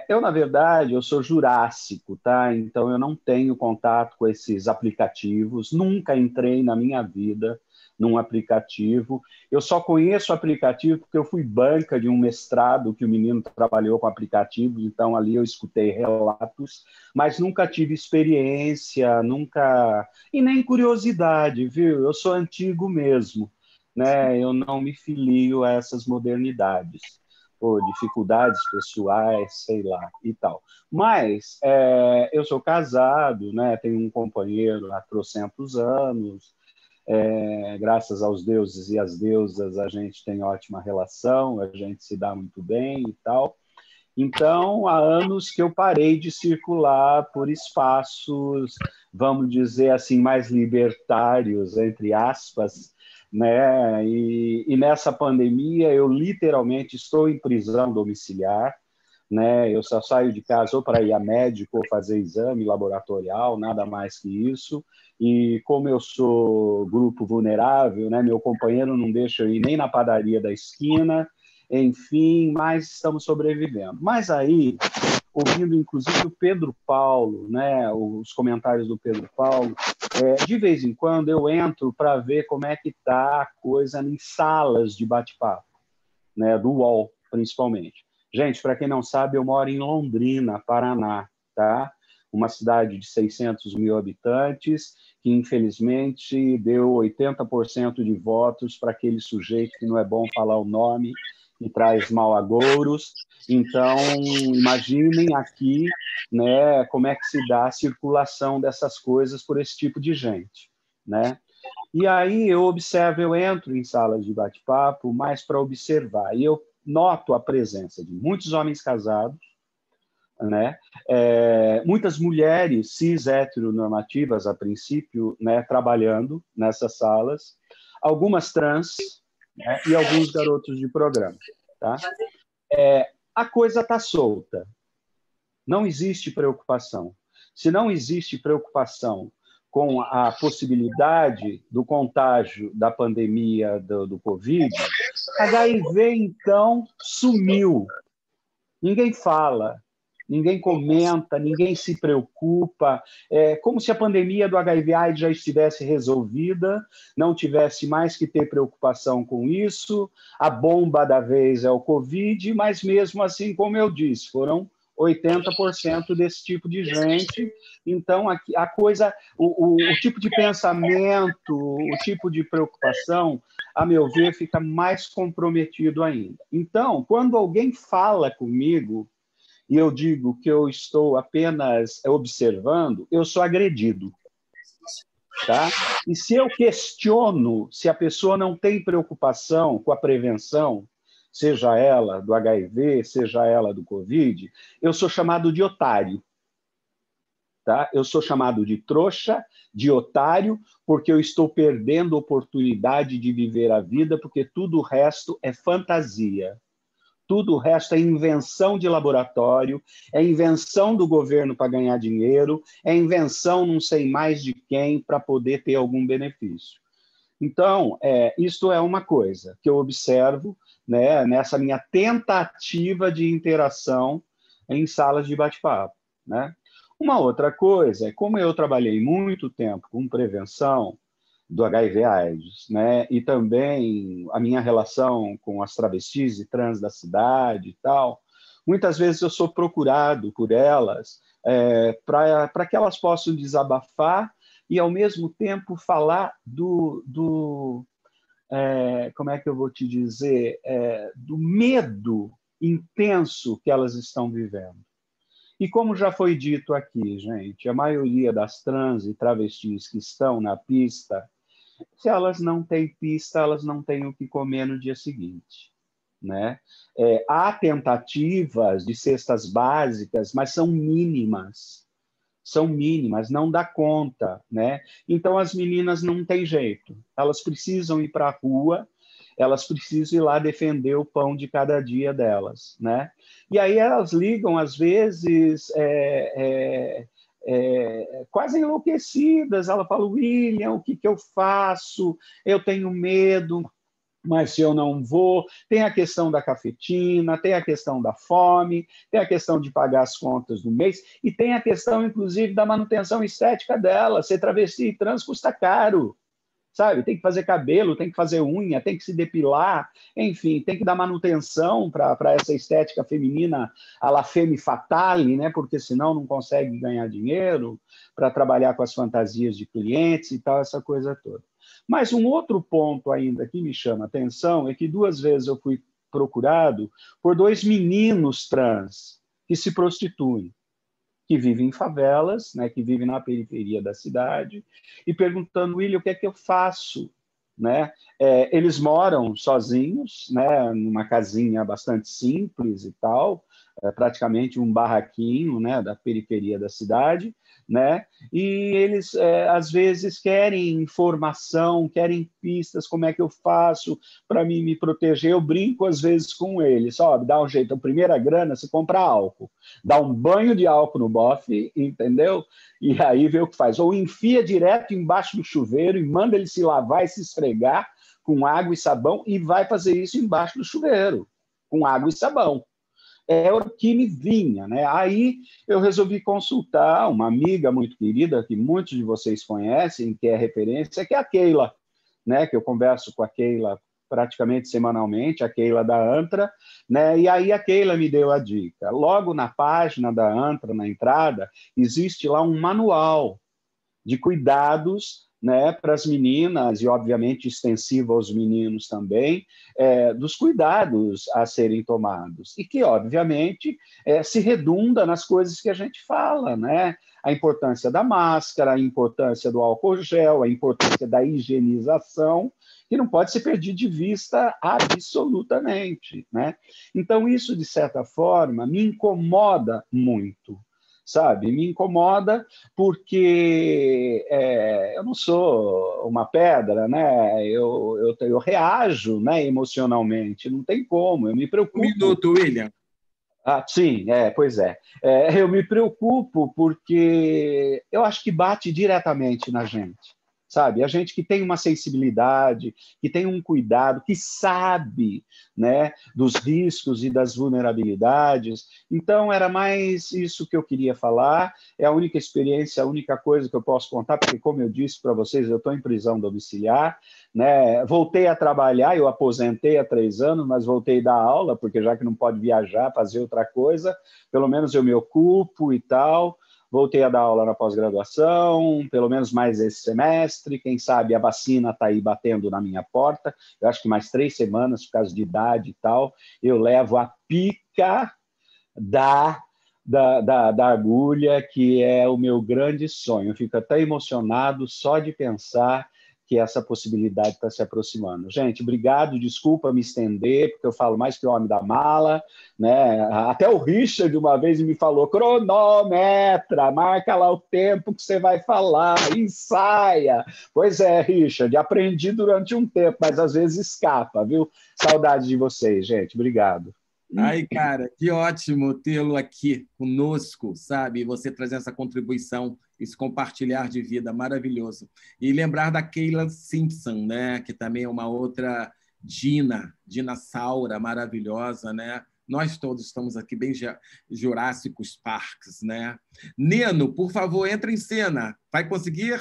Eu, na verdade, eu sou jurássico, tá? Então, eu não tenho contato com esses aplicativos, nunca entrei na minha vida num aplicativo. Eu só conheço o aplicativo porque eu fui banca de um mestrado que o menino trabalhou com aplicativos, então ali eu escutei relatos, mas nunca tive experiência, nunca... E nem curiosidade, viu? Eu sou antigo mesmo, né? Eu não me filio a essas modernidades, ou dificuldades pessoais, sei lá, e tal. Mas eu sou casado, né? Tenho um companheiro há trocentos anos, graças aos deuses e às deusas, a gente tem ótima relação, a gente se dá muito bem e tal. Então, há anos que eu parei de circular por espaços, vamos dizer assim, mais libertários, entre aspas, né? E nessa pandemia, eu literalmente estou em prisão domiciliar, né? Eu só saio de casa ou para ir a médico ou fazer exame laboratorial, nada mais que isso. E como eu sou grupo vulnerável, né, meu companheiro não deixa eu ir nem na padaria da esquina, enfim, mas estamos sobrevivendo. Mas aí, ouvindo inclusive o Pedro Paulo, né, os comentários do Pedro Paulo, de vez em quando eu entro para ver como é que está a coisa em salas de bate-papo, né, do UOL, principalmente. Gente, para quem não sabe, eu moro em Londrina, Paraná, tá? Uma cidade de 600 mil habitantes, que infelizmente deu 80% de votos para aquele sujeito que não é bom falar o nome e traz mal agouros. Então, imaginem aqui, né, como é que se dá a circulação dessas coisas por esse tipo de gente, né? E aí eu observo, eu entro em salas de bate-papo mais para observar, e eu noto a presença de muitos homens casados, né? Muitas mulheres cis heteronormativas, a princípio, né, trabalhando nessas salas, algumas trans, né, e alguns garotos de programa. Tá? A coisa está solta. Não existe preocupação. Se não existe preocupação com a possibilidade do contágio da pandemia do Covid, HIV, então, sumiu. Ninguém fala, ninguém comenta, ninguém se preocupa. É como se a pandemia do HIV/AIDS já estivesse resolvida, não tivesse mais que ter preocupação com isso. A bomba da vez é o Covid, mas mesmo assim, como eu disse, foram 80% desse tipo de gente. Então, a coisa, o tipo de pensamento, o tipo de preocupação, a meu ver, fica mais comprometido ainda. Então, quando alguém fala comigo e eu digo que eu estou apenas observando, eu sou agredido. Tá? E se eu questiono se a pessoa não tem preocupação com a prevenção, seja ela do HIV, seja ela do Covid, eu sou chamado de otário. Tá? Eu sou chamado de trouxa, de otário, porque eu estou perdendo a oportunidade de viver a vida, porque tudo o resto é fantasia. Tudo o resto é invenção de laboratório, é invenção do governo para ganhar dinheiro, é invenção não sei mais de quem para poder ter algum benefício. Então, isto é uma coisa que eu observo, né, nessa minha tentativa de interação em salas de bate-papo, né? Uma outra coisa é, como eu trabalhei muito tempo com prevenção do HIV/AIDS, né? E também a minha relação com as travestis e trans da cidade e tal, muitas vezes eu sou procurado por elas para que elas possam desabafar e, ao mesmo tempo, falar como é que eu vou te dizer, do medo intenso que elas estão vivendo. E como já foi dito aqui, gente, a maioria das trans e travestis que estão na pista, se elas não têm pista, elas não têm o que comer no dia seguinte, né? Há tentativas de cestas básicas, mas são mínimas, não dá conta, né? Então as meninas não têm jeito, elas precisam ir para a rua, elas precisam ir lá defender o pão de cada dia delas, né? E aí elas ligam, às vezes, quase enlouquecidas. Ela fala, William, o que eu faço? Eu tenho medo, mas se eu não vou... Tem a questão da cafetina, tem a questão da fome, tem a questão de pagar as contas do mês, e tem a questão, inclusive, da manutenção estética dela. Ser travesti e trans custa caro. Sabe? Tem que fazer cabelo, tem que fazer unha, tem que se depilar, enfim, tem que dar manutenção para essa estética feminina à la femme fatale, né? Porque senão não consegue ganhar dinheiro para trabalhar com as fantasias de clientes e tal, essa coisa toda. Mas um outro ponto ainda que me chama a atenção é que 2 vezes eu fui procurado por 2 meninos trans que se prostituem, que vivem em favelas, né, que vivem na periferia da cidade, e perguntando, William, o que é que eu faço? Né? Eles moram sozinhos, né, numa casinha bastante simples e tal, praticamente um barraquinho, né, da periferia da cidade, né? E eles, às vezes, querem informação, querem pistas, como é que eu faço para me proteger. Eu brinco, às vezes, com eles, ó, dá um jeito, a primeira grana, você compra álcool, dá um banho de álcool no bofe, entendeu? E aí vê o que faz. Ou enfia direto embaixo do chuveiro e manda ele se lavar e se esfregar com água e sabão e vai fazer isso embaixo do chuveiro, com água e sabão. É o que me vinha, né? Aí eu resolvi consultar uma amiga muito querida, que muitos de vocês conhecem, que é referência, que é a Keila, né? Que eu converso com a Keila praticamente semanalmente, a Keila da Antra, né? E aí a Keila me deu a dica. Logo na página da Antra, na entrada, existe lá um manual de cuidados, né, para as meninas, e obviamente extensivo aos meninos também, dos cuidados a serem tomados, e que obviamente se redunda nas coisas que a gente fala, né? A importância da máscara, a importância do álcool gel, a importância da higienização, que não pode ser perdido de vista absolutamente, né? Então isso, de certa forma, me incomoda muito, sabe? Me incomoda porque eu não sou uma pedra, né? Eu reajo, né, emocionalmente, não tem como, eu me preocupo. Um minuto, William. Ah, sim, pois é. Eu me preocupo porque eu acho que bate diretamente na gente, sabe? A gente que tem uma sensibilidade, que tem um cuidado, que sabe, né, dos riscos e das vulnerabilidades. Então, era mais isso que eu queria falar. É a única experiência, a única coisa que eu posso contar, porque, como eu disse para vocês, eu estou em prisão domiciliar, né? Voltei a trabalhar, eu aposentei há 3 anos, mas voltei a dar aula, porque já que não pode viajar, fazer outra coisa, pelo menos eu me ocupo e tal. Voltei a dar aula na pós-graduação, pelo menos mais esse semestre. Quem sabe a vacina está aí batendo na minha porta. Eu acho que mais 3 semanas, por causa de idade e tal, eu levo a pica da da agulha, que é o meu grande sonho. Eu fico até emocionado só de pensar que essa possibilidade está se aproximando. Gente, obrigado, desculpa me estender, porque eu falo mais que o homem da mala, né? Até o Richard uma vez me falou, cronometra, marca lá o tempo que você vai falar, ensaia. Pois é, Richard, aprendi durante um tempo, mas às vezes escapa, viu? Saudade de vocês, gente, obrigado. Ai, cara, que ótimo tê-lo aqui conosco, sabe? Você trazer essa contribuição, esse compartilhar de vida maravilhoso. E lembrar da Keila Simpson, né? Que também é uma outra Dina Saura maravilhosa, né? Nós todos estamos aqui bem Jurássicos Parks, né? Neno, por favor, entra em cena. Vai conseguir?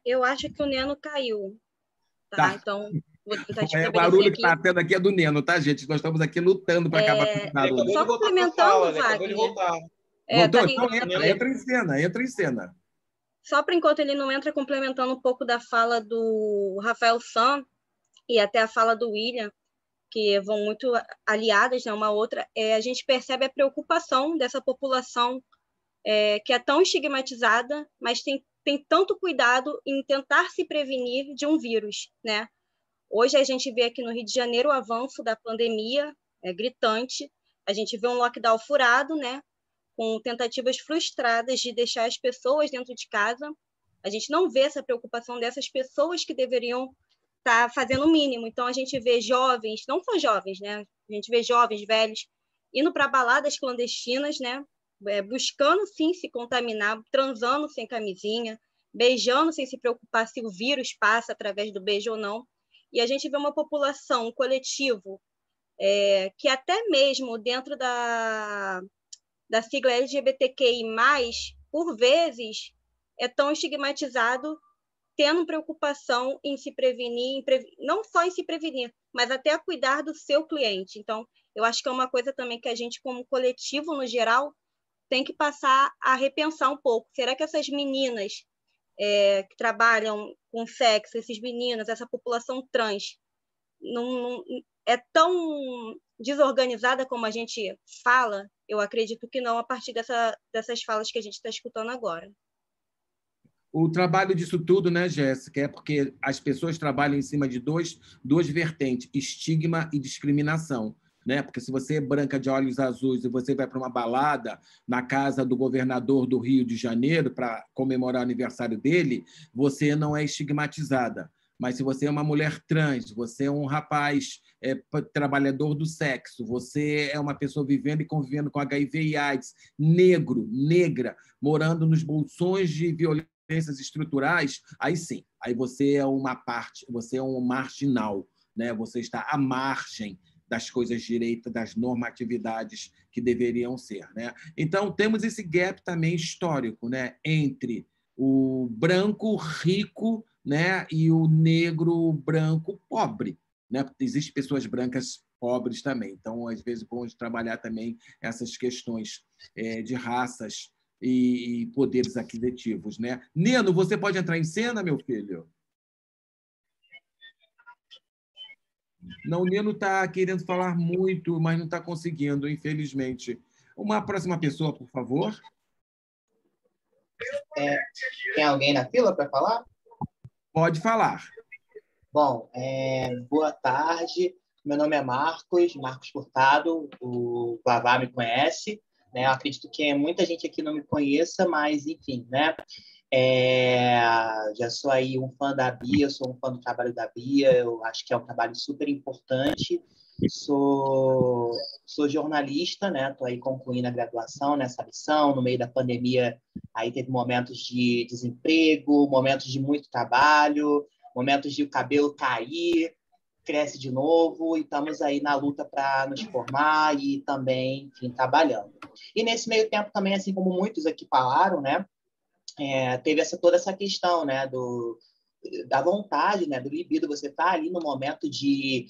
Eu acho que o Neno caiu, tá? Tá. Então, vou tentar O barulho que estabelecer está tendo aqui é do Neno, tá, gente? Nós estamos aqui lutando para acabar com esse barulho. Só complementando, Ele acabou de voltar. Voltou? Então entra em cena, entra em cena. Só por enquanto ele não entra, complementando um pouco da fala do Rafael Sam e até a fala do William, que vão muito aliadas, né, uma outra, a gente percebe a preocupação dessa população que é tão estigmatizada, mas tem tanto cuidado em tentar se prevenir de um vírus, né? Hoje a gente vê aqui no Rio de Janeiro o avanço da pandemia, gritante, a gente vê um lockdown furado, né, com tentativas frustradas de deixar as pessoas dentro de casa. A gente não vê essa preocupação dessas pessoas que deveriam estar fazendo o mínimo. Então, a gente vê jovens, não só jovens, né? A gente vê jovens, velhos, indo para baladas clandestinas, né? Buscando, sim, se contaminar, transando sem camisinha, beijando sem se preocupar se o vírus passa através do beijo ou não. E a gente vê uma população, um coletivo, que até mesmo dentro da sigla LGBTQI+, por vezes, é tão estigmatizado, tendo preocupação em se prevenir, não só em se prevenir, mas até a cuidar do seu cliente. Então, eu acho que é uma coisa também que a gente, como coletivo, no geral, tem que passar a repensar um pouco. Será que essas meninas que trabalham com sexo, esses meninos, essa população trans, não é tão desorganizada como a gente fala? Eu acredito que não, a partir dessas falas que a gente está escutando agora. O trabalho disso tudo, né, Jéssica, é porque as pessoas trabalham em cima de duas vertentes, estigma e discriminação. Né? Porque se você é branca de olhos azuis e você vai para uma balada na casa do governador do Rio de Janeiro para comemorar o aniversário dele, você não é estigmatizada. Mas se você é uma mulher trans, você é um rapaz trabalhador do sexo, você é uma pessoa vivendo e convivendo com HIV e AIDS, negro, negra, morando nos bolsões de violências estruturais, aí sim, aí você é uma parte, você é um marginal, né? Você está à margem das coisas direitas, das normatividades que deveriam ser, né? Então, temos esse gap também histórico, né, entre o branco rico, né, e o negro branco pobre, né? Porque existem pessoas brancas pobres também. Então, às vezes, vamos trabalhar também essas questões de raças e poderes aquisitivos, né? Neno, você pode entrar em cena, meu filho? Não, o Neno está querendo falar muito, mas não está conseguindo, infelizmente. Uma próxima pessoa, por favor. Tem alguém na fila para falar? Pode falar. Bom, boa tarde. Meu nome é Marcos Furtado. O Vavá me conhece, né? Eu acredito que muita gente aqui não me conheça, mas, enfim, né? Já sou aí um fã da Bia, sou um fã do trabalho da Bia, eu acho que é um trabalho super importante. Sou jornalista, né? Estou aí concluindo a graduação nessa missão. No meio da pandemia, aí teve momentos de desemprego, momentos de muito trabalho, momentos de o cabelo cair, cresce de novo, e estamos aí na luta para nos formar e também, enfim, trabalhando. E nesse meio tempo também, assim como muitos aqui falaram, né? Teve toda essa questão, né, da vontade, né, do libido. Você está ali no momento de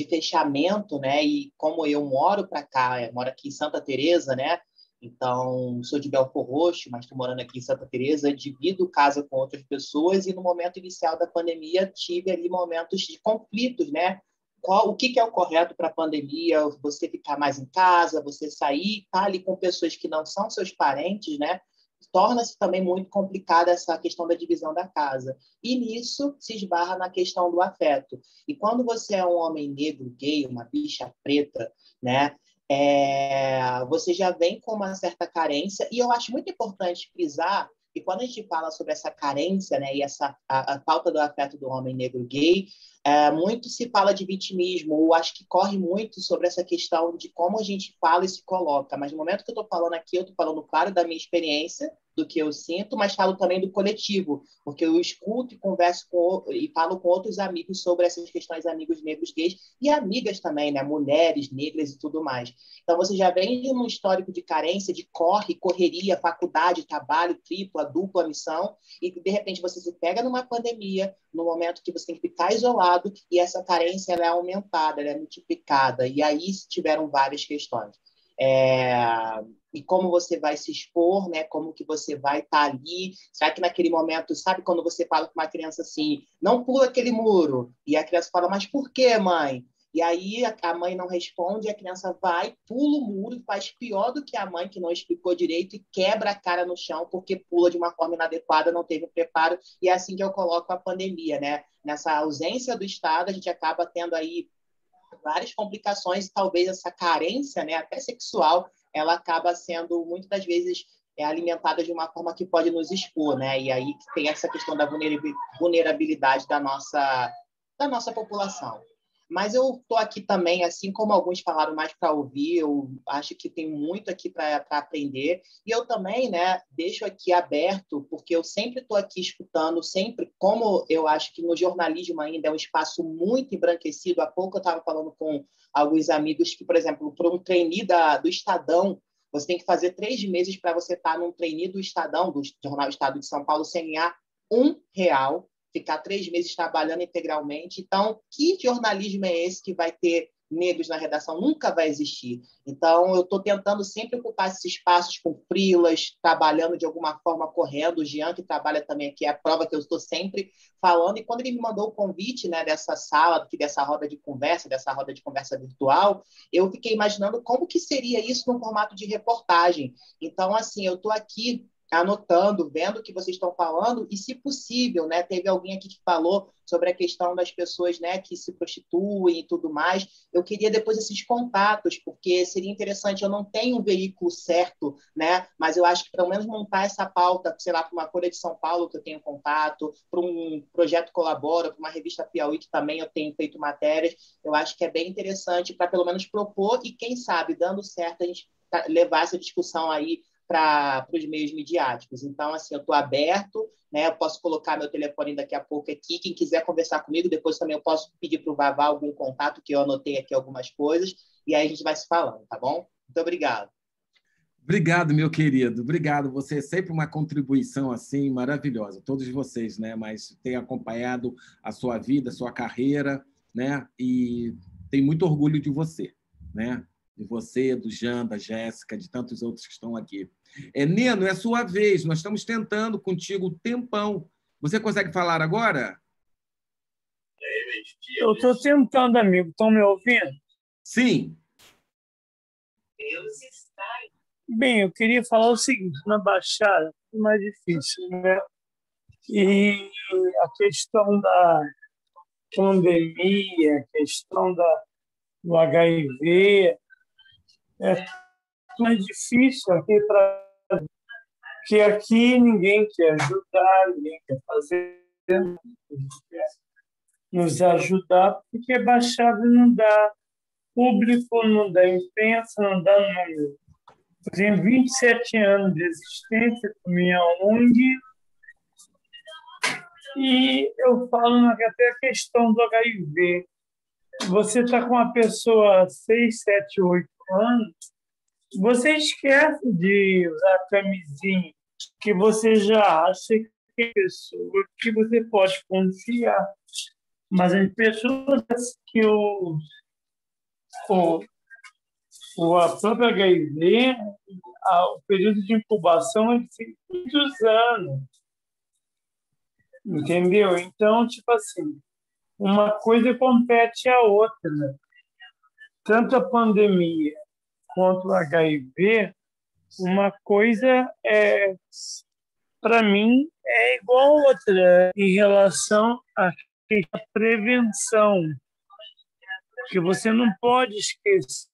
fechamento, né, e como eu moro para cá, moro aqui em Santa Teresa, né, então sou de Belford Roxo, mas estou morando aqui em Santa Teresa, divido casa com outras pessoas, e no momento inicial da pandemia tive ali momentos de conflitos, né, o que é o correto para a pandemia, você ficar mais em casa, você sair, estar ali com pessoas que não são seus parentes, né? Torna-se também muito complicada essa questão da divisão da casa. E nisso se esbarra na questão do afeto. E quando você é um homem negro, gay, uma bicha preta, né? Você já vem com uma certa carência. E eu acho muito importante frisar que quando a gente fala sobre essa carência, né, e a falta do afeto do homem negro gay, muito se fala de vitimismo, ou acho que corre muito sobre essa questão de como a gente fala e se coloca. Mas no momento que eu estou falando aqui, eu estou falando, claro, da minha experiência, do que eu sinto, mas falo também do coletivo, porque eu escuto e converso e falo com outros amigos sobre essas questões, amigos negros gays, e amigas também, né, mulheres negras e tudo mais. Então, você já vem de um histórico de carência, de correria, faculdade, trabalho, tripla, dupla missão, e de repente você se pega numa pandemia, no momento que você tem que ficar isolado, e essa carência ela é aumentada, ela é multiplicada, e aí tiveram várias questões. E como você vai se expor, né? Como que você vai estar ali? Será que naquele momento, sabe quando você fala com uma criança assim, não pula aquele muro? E a criança fala, mas por quê, mãe? E aí a mãe não responde, a criança vai, pula o muro, faz pior do que a mãe que não explicou direito e quebra a cara no chão porque pula de uma forma inadequada, não teve preparo. E é assim que eu coloco a pandemia, né? Nessa ausência do Estado, a gente acaba tendo aí várias complicações e talvez essa carência, né, até sexual, ela acaba sendo, muitas das vezes, alimentada de uma forma que pode nos expor, né? E aí tem essa questão da vulnerabilidade da nossa população. Mas eu estou aqui também, assim como alguns falaram mais para ouvir, eu acho que tem muito aqui para aprender. E eu também, né, deixo aqui aberto, porque eu sempre estou aqui escutando, sempre, como eu acho que no jornalismo ainda é um espaço muito embranquecido. Há pouco eu estava falando com alguns amigos que, por exemplo, para um trainee do Estadão, você tem que fazer 3 meses para você estar num trainee do Estadão, do Jornal Estado de São Paulo, sem ganhar R$ 1, ficar 3 meses trabalhando integralmente. Então, que jornalismo é esse que vai ter negros na redação? Nunca vai existir. Então, eu estou tentando sempre ocupar esses espaços com freelas, trabalhando de alguma forma, correndo. O Jean, que trabalha também aqui, é a prova que eu estou sempre falando. E quando ele me mandou o convite, né, dessa sala, dessa roda de conversa virtual, eu fiquei imaginando como que seria isso no formato de reportagem. Então, assim, eu estou aqui anotando, vendo o que vocês estão falando e, se possível, né, teve alguém aqui que falou sobre a questão das pessoas, né, que se prostituem e tudo mais. Eu queria depois esses contatos, porque seria interessante. Eu não tenho um veículo certo, né, mas eu acho que pelo menos montar essa pauta, sei lá, para uma Folha de São Paulo que eu tenho contato, para um projeto Colabora, para uma revista Piauí que também eu tenho feito matérias, eu acho que é bem interessante para pelo menos propor e, quem sabe, dando certo, a gente levar essa discussão aí para os meios midiáticos. Então, assim, eu estou aberto, né? Eu posso colocar meu telefone daqui a pouco aqui. Quem quiser conversar comigo, depois também eu posso pedir para o Vavá algum contato, que eu anotei aqui algumas coisas, e aí a gente vai se falando, tá bom? Muito obrigado. Obrigado, meu querido. Obrigado. Você é sempre uma contribuição assim maravilhosa. Todos vocês, né? Mas têm acompanhado a sua vida, a sua carreira, né? E tenho muito orgulho de você, né? De você, do Jean, da Jéssica, de tantos outros que estão aqui. Neno, é a sua vez. Nós estamos tentando contigo um tempão. Você consegue falar agora? Eu estou tentando, amigo. Estão me ouvindo? Sim. Bem, eu queria falar o seguinte: na Baixada é mais difícil, né? E a questão da pandemia, a questão do HIV, é mais difícil aqui porque aqui ninguém quer ajudar, ninguém quer fazer, ninguém quer nos ajudar, porque Baixada não dá público, não dá imprensa, não dá número. Eu tenho 27 anos de existência com minha ONG e eu falo até a questão do HIV. Você está com uma pessoa há 6, 7, 8 anos, você esquece de usar camisinha, que você já acha que é pessoa que você pode confiar. Mas as pessoas que a própria HIV, o período de incubação é de muitos anos. Entendeu? Então, tipo assim, uma coisa compete à outra. Tanto a pandemia quanto o HIV, uma coisa para mim, é igual a outra em relação à prevenção, que você não pode esquecer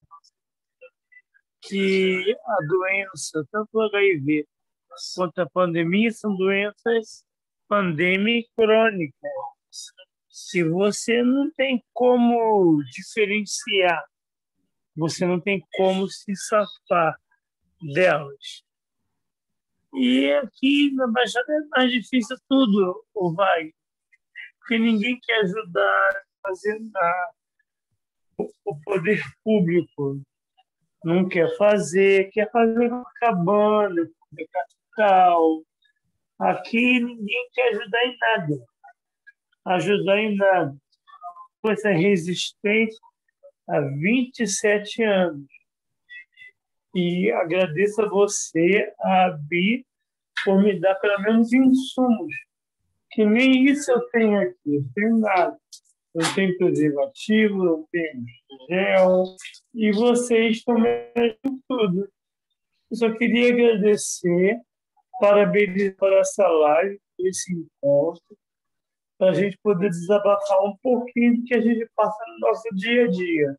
que a doença, tanto o HIV quanto a pandemia, são doenças pandêmicas crônicas. Se você não tem como diferenciar, você não tem como se safar delas. E aqui na Baixada é mais difícil tudo, o vai, porque ninguém quer ajudar a fazer nada. O poder público não quer fazer cabana, fazer capital. Aqui ninguém quer ajudar em nada. Ajudar em nada. Com essa resistência há 27 anos. E agradeço a você, a Abi, por me dar pelo menos insumos, que nem isso eu tenho aqui, eu tenho nada. Eu tenho preservativo, eu tenho gel, e vocês também ajudam tudo. Eu só queria agradecer, parabenizar por essa live, por esse encontro, para a gente poder desabafar um pouquinho do que a gente passa no nosso dia a dia.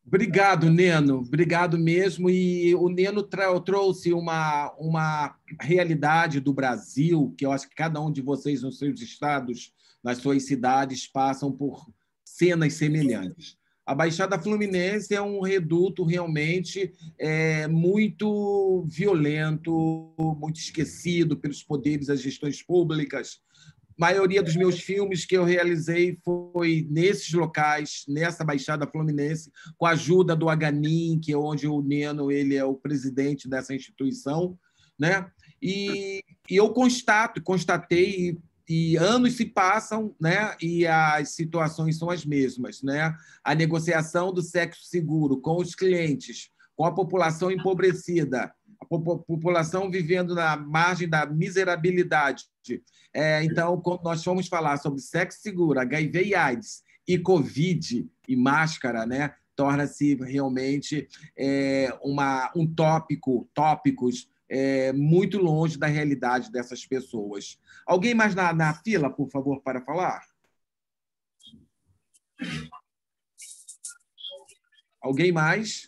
Obrigado, Neno. Obrigado mesmo. E o Neno trouxe uma realidade do Brasil, que eu acho que cada um de vocês, nos seus estados, nas suas cidades, passam por cenas semelhantes. A Baixada Fluminense é um reduto realmente muito violento, muito esquecido pelos poderes, as gestões públicas. A maioria dos meus filmes que eu realizei foi nesses locais, nessa Baixada Fluminense, com a ajuda do Aganim, que é onde o Neno ele é o presidente dessa instituição, né? E eu constatei, e anos se passam, né? E as situações são as mesmas, né? A negociação do sexo seguro com os clientes, com a população empobrecida, a população vivendo na margem da miserabilidade. Então, quando nós formos falar sobre sexo seguro, HIV e AIDS, e Covid e máscara, né, torna-se realmente tópicos muito longe da realidade dessas pessoas. Alguém mais na fila, por favor, para falar? Alguém mais?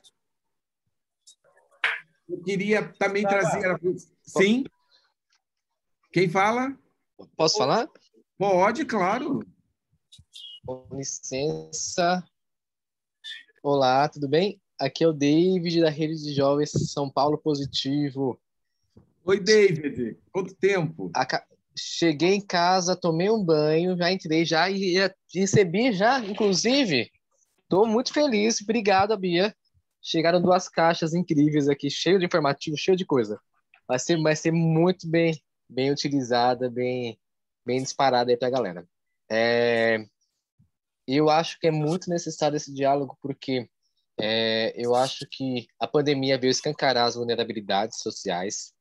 Eu queria também trazer... Sim? Quem fala? Posso falar? Pode, claro. Com licença. Olá, tudo bem? Aqui é o David, da Rede de Jovens São Paulo Positivo. Oi, David. Quanto tempo? Cheguei em casa, tomei um banho, já entrei e recebi já, inclusive. Estou muito feliz. Obrigado, Bia. Chegaram 2 caixas incríveis aqui, cheio de informativo, cheio de coisa. Vai ser muito bem utilizada, bem disparada aí para a galera. Eu acho que é muito necessário esse diálogo, porque eu acho que a pandemia veio escancarar as vulnerabilidades sociais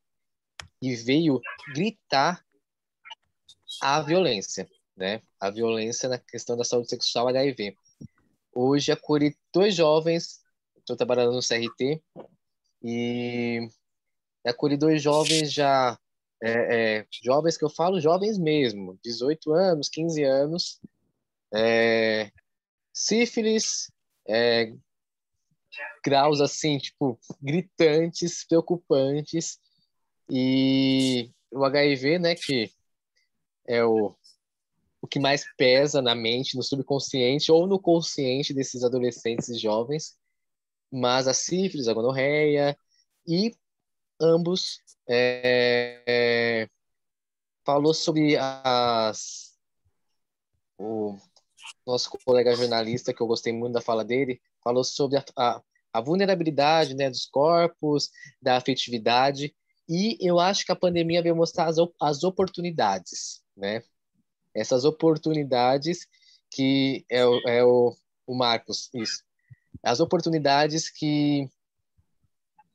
e veio gritar a violência, né? A violência na questão da saúde sexual, HIV. Hoje, acolhi 2 jovens, estou trabalhando no CRT, e acolhi 2 jovens já, jovens que eu falo, jovens mesmo, 18 anos, 15 anos, sífilis, graus assim, tipo, gritantes, preocupantes, e o HIV, né, que é o que mais pesa na mente, no subconsciente ou no consciente desses adolescentes e jovens, mas a sífilis, a gonorreia, e ambos falou sobre o nosso colega jornalista, que eu gostei muito da fala dele, falou sobre a vulnerabilidade, né, dos corpos, da afetividade, e eu acho que a pandemia veio mostrar as oportunidades, né? Essas oportunidades que o Marcos, isso. As oportunidades que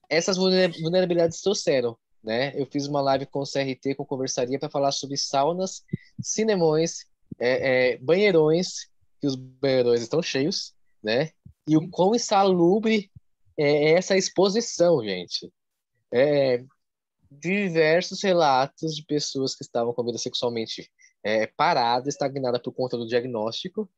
essas vulnerabilidades trouxeram. né? Eu fiz uma live com o CRT, com Conversaria, para falar sobre saunas, cinemões, banheirões, que os banheirões estão cheios, né? E o quão insalubre é essa exposição, gente. Diversos relatos de pessoas que estavam com a vida sexualmente parada, estagnada por conta do diagnóstico,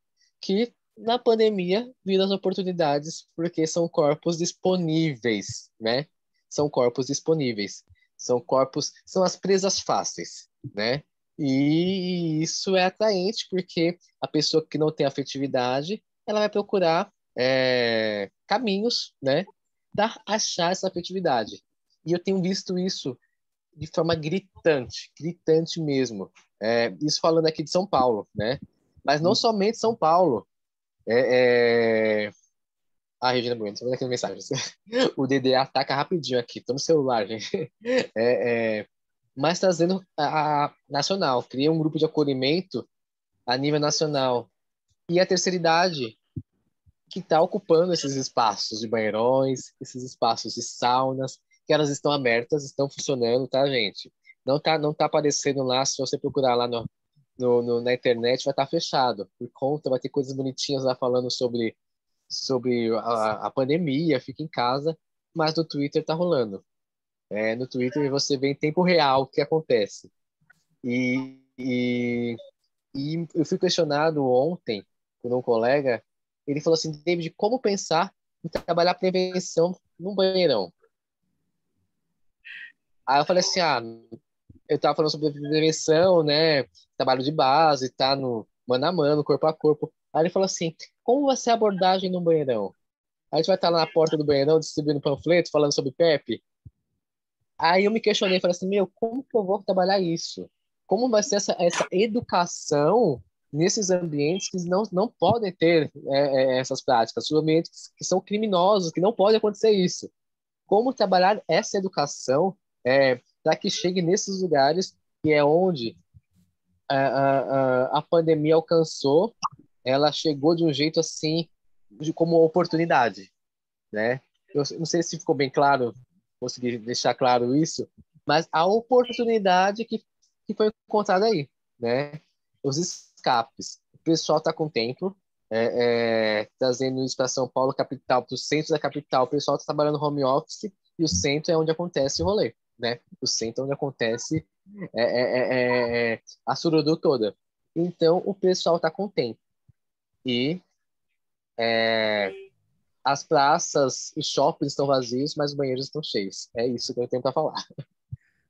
que na pandemia viram as oportunidades porque são corpos disponíveis, né? São corpos disponíveis. São as presas fáceis, né? E isso é atraente porque a pessoa que não tem afetividade, ela vai procurar caminhos, né, para achar essa afetividade. E eu tenho visto isso de forma gritante mesmo. Isso falando aqui de São Paulo, né? Mas não somente São Paulo. A Regina Bueno, tô vendo aqui as mensagens. O DD ataca rapidinho aqui, tô no celular, gente. Mas trazendo a nacional, cria um grupo de acolhimento a nível nacional. E a terceira idade, que está ocupando esses espaços de banheirões, esses espaços de saunas, que elas estão abertas, estão funcionando, tá, gente? Não tá aparecendo lá, se você procurar lá na internet, vai estar fechado. Por conta, vai ter coisas bonitinhas lá falando sobre a pandemia, fica em casa, mas no Twitter tá rolando. No Twitter você vê em tempo real o que acontece. E eu fui questionado ontem por um colega, ele falou assim, David, como pensar em trabalhar prevenção num banheirão? Aí eu falei assim, eu estava falando sobre prevenção, né, trabalho de base, tá no mano a mano, corpo a corpo. Aí ele falou assim, como vai ser a abordagem no banheirão? A gente vai estar lá na porta do banheirão distribuindo panfleto, falando sobre PEP? Aí eu me questionei, falei assim, como que eu vou trabalhar isso? Como vai ser essa educação nesses ambientes que não podem ter essas práticas, os ambientes que são criminosos, que não pode acontecer isso? Como trabalhar essa educação para que chegue nesses lugares que é onde a pandemia alcançou, ela chegou de um jeito assim, como oportunidade, né? Eu não sei se ficou bem claro, consegui deixar claro isso, mas a oportunidade que foi encontrada aí, né? Os escapes. O pessoal está com tempo, trazendo isso para São Paulo, capital, para o centro da capital. O pessoal está trabalhando home office e o centro é onde acontece o rolê, né? O centro é onde acontece a surudu toda. Então, o pessoal está com tempo. E as praças, os shoppings estão vazios, mas os banheiros estão cheios. É isso que eu tenho para falar.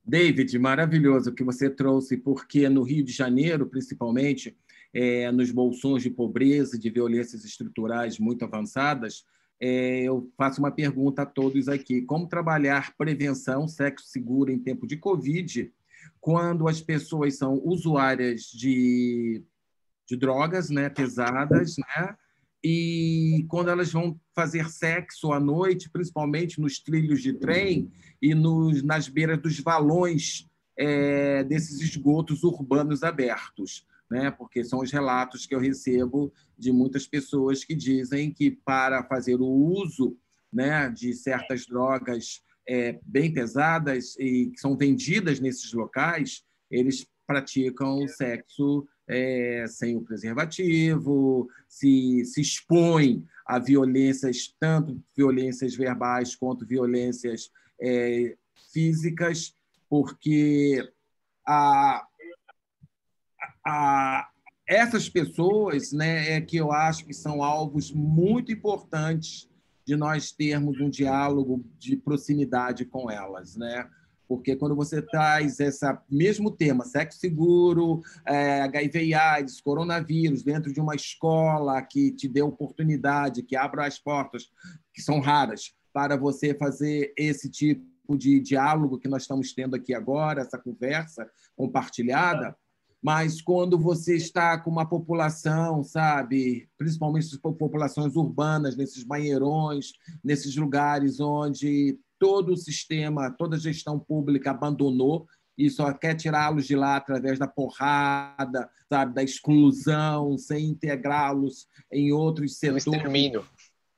David, maravilhoso o que você trouxe, porque no Rio de Janeiro, principalmente, nos bolsões de pobreza, de violências estruturais muito avançadas, eu faço uma pergunta a todos aqui. Como trabalhar prevenção, sexo seguro em tempo de Covid, quando as pessoas são usuárias de drogas, né, pesadas, né? E quando elas vão fazer sexo à noite, principalmente nos trilhos de trem e nas beiras dos valões desses esgotos urbanos abertos, né? Porque são os relatos que eu recebo de muitas pessoas que dizem que para fazer o uso, né, de certas drogas bem pesadas e que são vendidas nesses locais, eles praticam sexo sem o preservativo, se expõe a violências, tanto violências verbais quanto violências físicas, porque essas pessoas, né, que eu acho que são alvos muito importantes de nós termos um diálogo de proximidade com elas, né? Porque quando você traz esse mesmo tema, sexo seguro, HIV e AIDS, coronavírus, dentro de uma escola que te dê oportunidade, que abra as portas, que são raras, para você fazer esse tipo de diálogo que nós estamos tendo aqui agora, essa conversa compartilhada, mas quando você está com uma população, sabe, principalmente as populações urbanas, nesses banheirões, nesses lugares onde todo o sistema, toda a gestão pública abandonou e só quer tirá-los de lá através da porrada, sabe, da exclusão, sem integrá-los em outros setores. Um extermínio.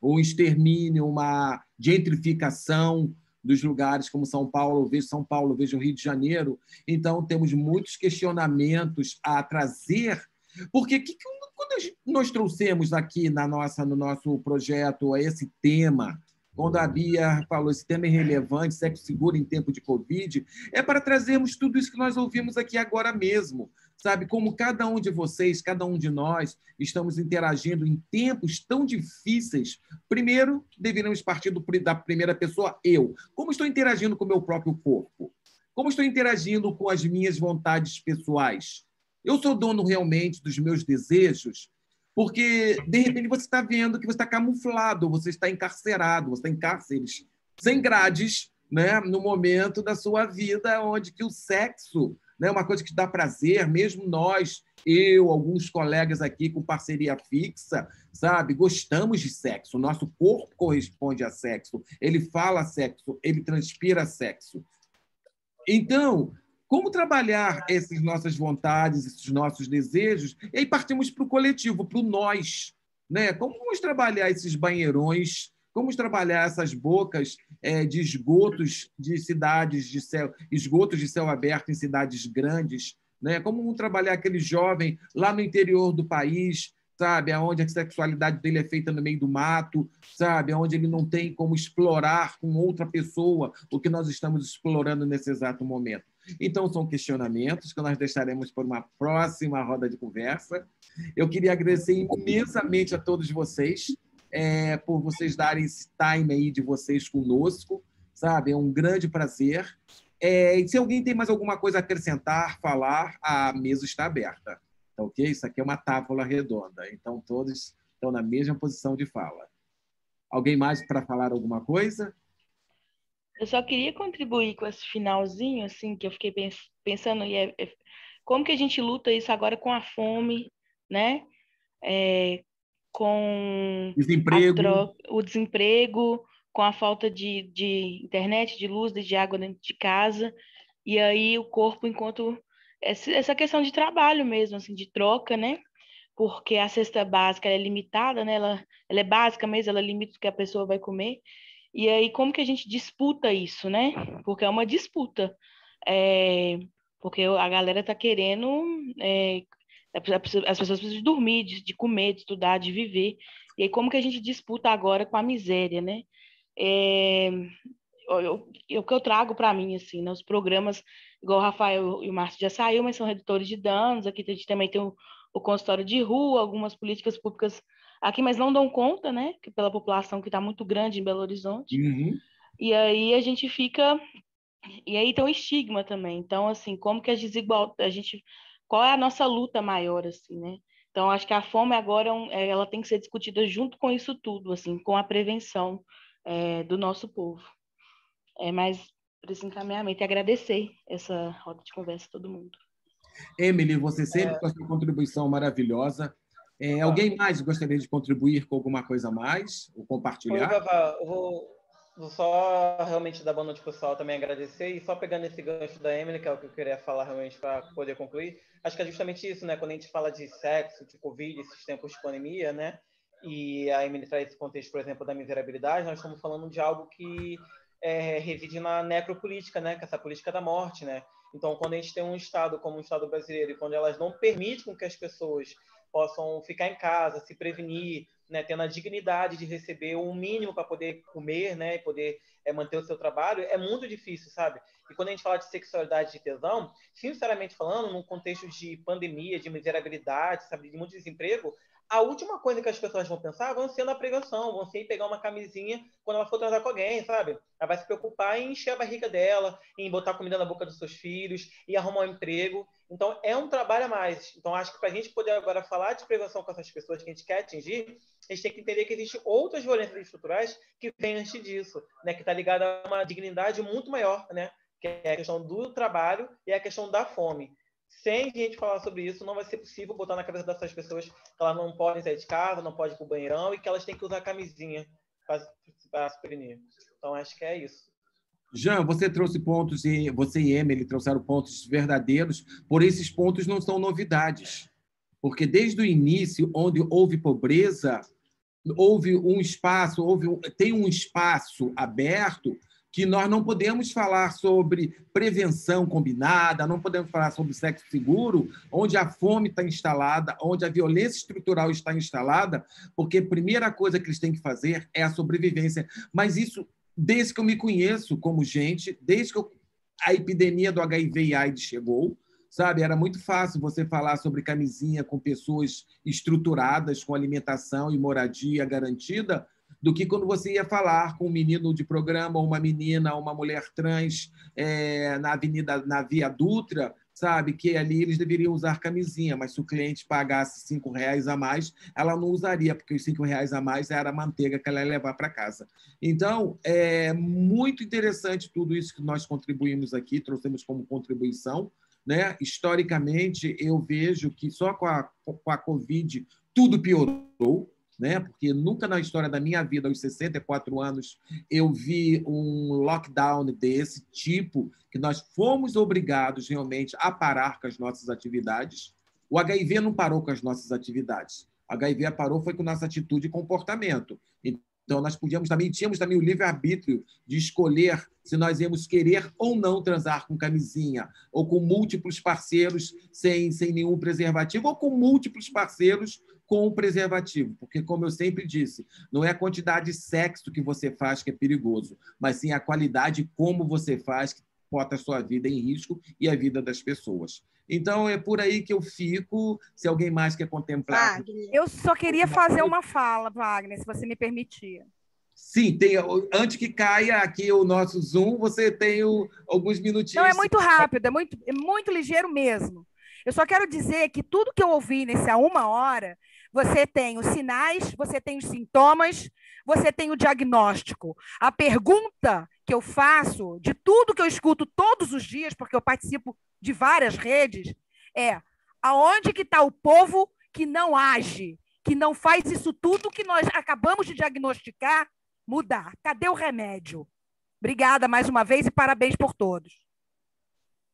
Um extermínio, uma gentrificação, dos lugares como São Paulo, eu vejo Rio de Janeiro. Então, temos muitos questionamentos a trazer, porque quando nós trouxemos aqui no nosso projeto esse tema, quando a Bia falou esse tema é relevante, sexo seguro em tempo de Covid, é para trazermos tudo isso que nós ouvimos aqui agora mesmo, sabe? Como cada um de vocês, cada um de nós, estamos interagindo em tempos tão difíceis. Primeiro, deveríamos partir da primeira pessoa, eu. Como estou interagindo com o meu próprio corpo? Como estou interagindo com as minhas vontades pessoais? Eu sou dono realmente dos meus desejos? Porque, de repente, você está vendo que você está camuflado, você está encarcerado, você está em cárceres sem grades, né? No momento da sua vida onde que o sexo, né, é uma coisa que dá prazer, mesmo nós, eu, alguns colegas aqui com parceria fixa, sabe? Gostamos de sexo, o nosso corpo corresponde a sexo, ele fala sexo, ele transpira sexo. Então, como trabalhar essas nossas vontades, esses nossos desejos? E aí partimos para o coletivo, para o nós, né? Como vamos trabalhar esses banheirões? Como vamos trabalhar essas bocas de esgotos de cidades de céu, esgotos de céu aberto em cidades grandes, né? Como vamos trabalhar aquele jovem lá no interior do país, sabe, aonde a sexualidade dele é feita no meio do mato, sabe, aonde ele não tem como explorar com outra pessoa o que nós estamos explorando nesse exato momento. Então, são questionamentos que nós deixaremos por uma próxima roda de conversa. Eu queria agradecer imensamente a todos vocês por vocês darem esse time aí de vocês conosco, sabe? É um grande prazer. E se alguém tem mais alguma coisa a acrescentar, falar, a mesa está aberta. Tá ok? Isso aqui é uma tábua redonda, então todos estão na mesma posição de fala. Alguém mais para falar alguma coisa? Eu só queria contribuir com esse finalzinho, assim, que eu fiquei pensando, como que a gente luta isso agora com a fome, né? Com o desemprego, com a falta de internet, de luz, de água dentro de casa, e aí o corpo, enquanto... Essa questão de trabalho mesmo, assim, de troca, né? Porque a cesta básica ela é limitada, né? Ela é básica mesmo, ela limita o que a pessoa vai comer. E aí, como que a gente disputa isso, né? Porque é uma disputa. Porque a galera tá querendo... as pessoas precisam de dormir, de comer, de estudar, de viver. E aí, como que a gente disputa agora com a miséria, né? O que eu trago para mim, assim, né? Os programas, igual o Rafael e o Márcio já saiu, mas são redutores de danos. Aqui a gente também tem o consultório de rua, algumas políticas públicas aqui, mas não dão conta, né? Pela população que está muito grande em Belo Horizonte. Uhum. E aí a gente fica... E aí tem o estigma também. Então, assim, como que qual é a nossa luta maior, assim, né? Então, acho que a fome agora ela tem que ser discutida junto com isso tudo, assim, com a prevenção do nosso povo. Mas, por esse encaminhamento, e agradecer essa roda de conversa a todo mundo. Emily, você sempre com a sua contribuição maravilhosa. Alguém mais gostaria de contribuir com alguma coisa a mais? Ou compartilhar? Eu vou só realmente dar boa noite para o pessoal, também agradecer, e só pegando esse gancho da Emily, que é o que eu queria falar realmente para poder concluir, acho que é justamente isso, né? Quando a gente fala de sexo, de Covid, esses tempos de pandemia, né? E a Emily traz esse contexto, por exemplo, da miserabilidade, nós estamos falando de algo que reside na necropolítica, né? Que é essa política da morte, né? Então, quando a gente tem um Estado como o Estado brasileiro, e quando elas não permitem que as pessoas possam ficar em casa, se prevenir, né, tendo a dignidade de receber o mínimo para poder comer, né, e poder manter o seu trabalho, é muito difícil, sabe? E quando a gente fala de sexualidade, de tesão, sinceramente falando, num contexto de pandemia, de miserabilidade, sabe, de muito desemprego, a última coisa que as pessoas vão pensar vão ser na prevenção, vão ser em pegar uma camisinha quando ela for transar com alguém, sabe? Ela vai se preocupar em encher a barriga dela, em botar comida na boca dos seus filhos, em arrumar um emprego. Então, é um trabalho a mais. Então, acho que para a gente poder agora falar de prevenção com essas pessoas que a gente quer atingir, a gente tem que entender que existem outras violências estruturais que vêm antes disso, né? Que está ligada a uma dignidade muito maior, né? Que é a questão do trabalho e a questão da fome. Sem a gente falar sobre isso, não vai ser possível botar na cabeça dessas pessoas que elas não podem sair de casa, não podem ir para o banheirão e que elas têm que usar camisinha para se prevenir. Então, acho que é isso. Jean, você trouxe pontos, e você e Emily trouxeram pontos verdadeiros, porém esses pontos não são novidades. Porque desde o início, onde houve pobreza, houve um espaço, tem um espaço aberto que nós não podemos falar sobre prevenção combinada, não podemos falar sobre sexo seguro, onde a fome está instalada, onde a violência estrutural está instalada, porque a primeira coisa que eles têm que fazer é a sobrevivência. Mas isso, desde que eu me conheço como gente, desde que a epidemia do HIV e AIDS chegou, sabe? Era muito fácil você falar sobre camisinha com pessoas estruturadas, com alimentação e moradia garantida, do que quando você ia falar com um menino de programa, ou uma menina, ou uma mulher trans na Via Dutra, sabe? Que ali eles deveriam usar camisinha, mas se o cliente pagasse R$ 5 a mais, ela não usaria, porque os R$ 5 a mais era a manteiga que ela ia levar para casa. Então, é muito interessante tudo isso que nós contribuímos aqui, trouxemos como contribuição, né? Historicamente, eu vejo que só com a Covid tudo piorou, né? Porque nunca na história da minha vida, aos 64 anos, eu vi um lockdown desse tipo, que nós fomos obrigados realmente a parar com as nossas atividades. O HIV não parou com as nossas atividades. O HIV parou foi com nossa atitude e comportamento. Então, nós tínhamos também o livre-arbítrio de escolher se nós íamos querer ou não transar com camisinha, ou com múltiplos parceiros sem nenhum preservativo, ou com múltiplos parceiros com preservativo. Porque, como eu sempre disse, não é a quantidade de sexo que você faz que é perigoso, mas sim a qualidade como você faz que bota a sua vida em risco e a vida das pessoas. Então, é por aí que eu fico. Se alguém mais quer contemplar... Eu só queria fazer uma fala, Wagner, se você me permitir. Sim, antes que caia aqui o nosso Zoom, você tem alguns minutinhos. Não, é muito rápido, é muito ligeiro mesmo. Eu só quero dizer que tudo que eu ouvi nessa 1 hora, você tem os sinais, você tem os sintomas, você tem o diagnóstico. A pergunta que eu faço, de tudo que eu escuto todos os dias, porque eu participo de várias redes, é: aonde que está o povo que não age, que não faz isso tudo que nós acabamos de diagnosticar mudar? Cadê o remédio? Obrigada mais uma vez e parabéns por todos.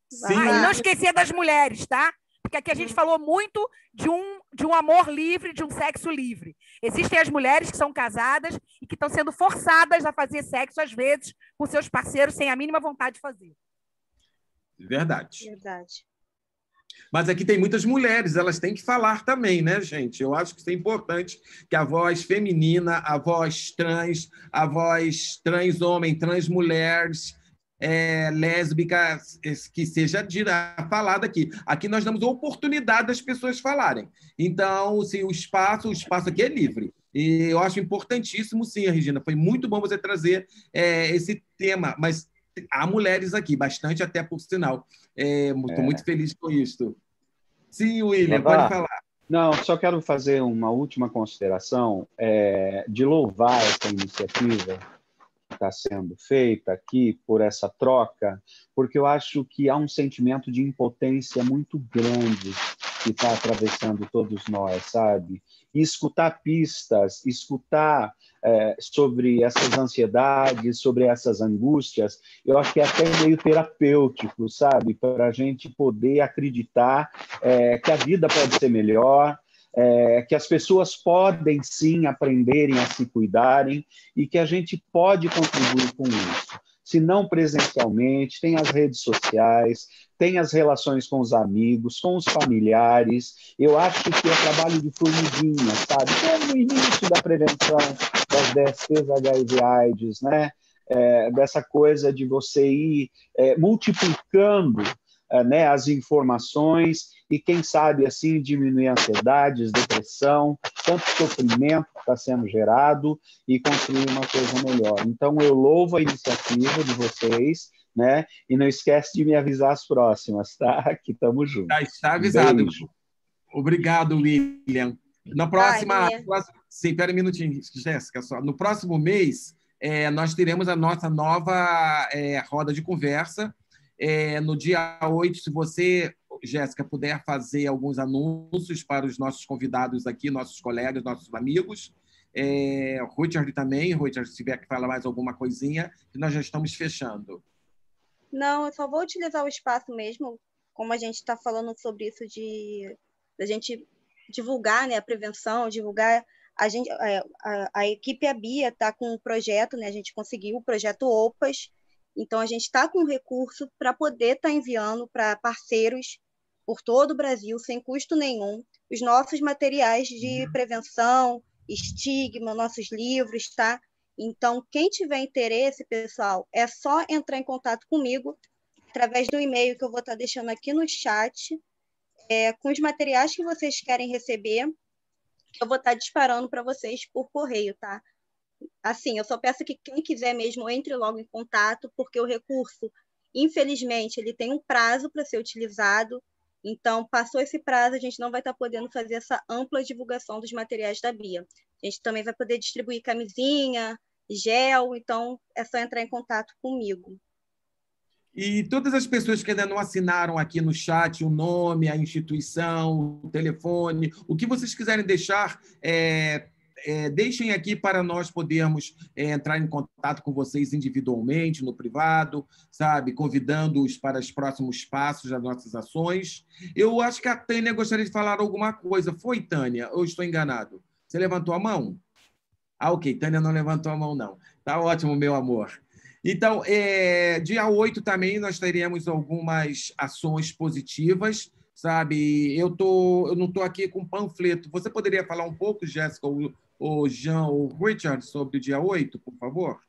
Sim. E não esquecer das mulheres, tá? Porque aqui a gente falou muito de um amor livre, de um sexo livre. Existem as mulheres que são casadas e que estão sendo forçadas a fazer sexo, às vezes, com seus parceiros, sem a mínima vontade de fazer. Verdade. Verdade. Mas aqui tem muitas mulheres, elas têm que falar também, né, gente? Eu acho que isso é importante, que a voz feminina, a voz trans homem, trans mulheres, lésbica, que seja falada aqui. Aqui nós damos a oportunidade das pessoas falarem. Então, se o espaço aqui é livre. E eu acho importantíssimo, sim, Regina. Foi muito bom você trazer esse tema, mas há mulheres aqui, bastante até por sinal. Estou muito feliz com isso. Sim, William, pode falar. Não, só quero fazer uma última consideração, de louvar essa iniciativa que está sendo feita aqui por essa troca, porque eu acho que há um sentimento de impotência muito grande que está atravessando todos nós, sabe? E escutar pistas, escutar sobre essas ansiedades, sobre essas angústias, eu acho que é até meio terapêutico, sabe? Para a gente poder acreditar que a vida pode ser melhor, que as pessoas podem, sim, aprenderem a se cuidarem e que a gente pode contribuir com isso. Se não presencialmente, tem as redes sociais, tem as relações com os amigos, com os familiares. Eu acho que é trabalho de formiguinha, sabe? É no início da prevenção das DSTs, HIV/AIDS, né? Dessa coisa de você ir multiplicando né, as informações e, quem sabe, assim, diminuir ansiedades, depressão, tanto sofrimento que está sendo gerado e construir uma coisa melhor. Então, eu louvo a iniciativa de vocês, né? E não esquece de me avisar as próximas, tá? Que estamos juntos. Está avisado. Beijo. Obrigado, William. Na próxima... Sim, espera um minutinho, Jéssica, só. No próximo mês, nós teremos a nossa nova roda de conversa. No dia 8, se você, Jéssica, puder fazer alguns anúncios para os nossos convidados aqui, nossos colegas, nossos amigos. Richard também, Richard, se tiver que falar mais alguma coisinha, que nós já estamos fechando. Não, eu só vou utilizar o espaço mesmo, como a gente está falando sobre isso da gente divulgar, né, a prevenção, divulgar. A equipe A Bia está com um projeto, né, a gente conseguiu o projeto OPAS, Então, a gente está com recurso para poder estar enviando para parceiros por todo o Brasil, sem custo nenhum, os nossos materiais de prevenção, estigma, nossos livros, tá? Então, quem tiver interesse, pessoal, é só entrar em contato comigo através do e-mail que eu vou estar deixando aqui no chat, com os materiais que vocês querem receber, que eu vou estar disparando para vocês por correio, tá? Assim, eu só peço que quem quiser mesmo entre logo em contato, porque o recurso, infelizmente, ele tem um prazo para ser utilizado. Então, passou esse prazo, a gente não vai estar podendo fazer essa ampla divulgação dos materiais da Bia. A gente também vai poder distribuir camisinha, gel, então é só entrar em contato comigo. E todas as pessoas que ainda não assinaram aqui no chat o nome, a instituição, o telefone, o que vocês quiserem deixar, deixem aqui para nós podermos entrar em contato com vocês individualmente, no privado, sabe? Convidando-os para os próximos passos das nossas ações. Eu acho que a Tânia gostaria de falar alguma coisa. Foi, Tânia? Ou estou enganado? Você levantou a mão? Ah, ok. Tânia não levantou a mão, não. Tá ótimo, meu amor. Então, dia 8 também nós teremos algumas ações positivas, sabe? Eu não estou aqui com panfleto. Você poderia falar um pouco, Jéssica, o Jean, o Richard, sobre o dia 8, por favor?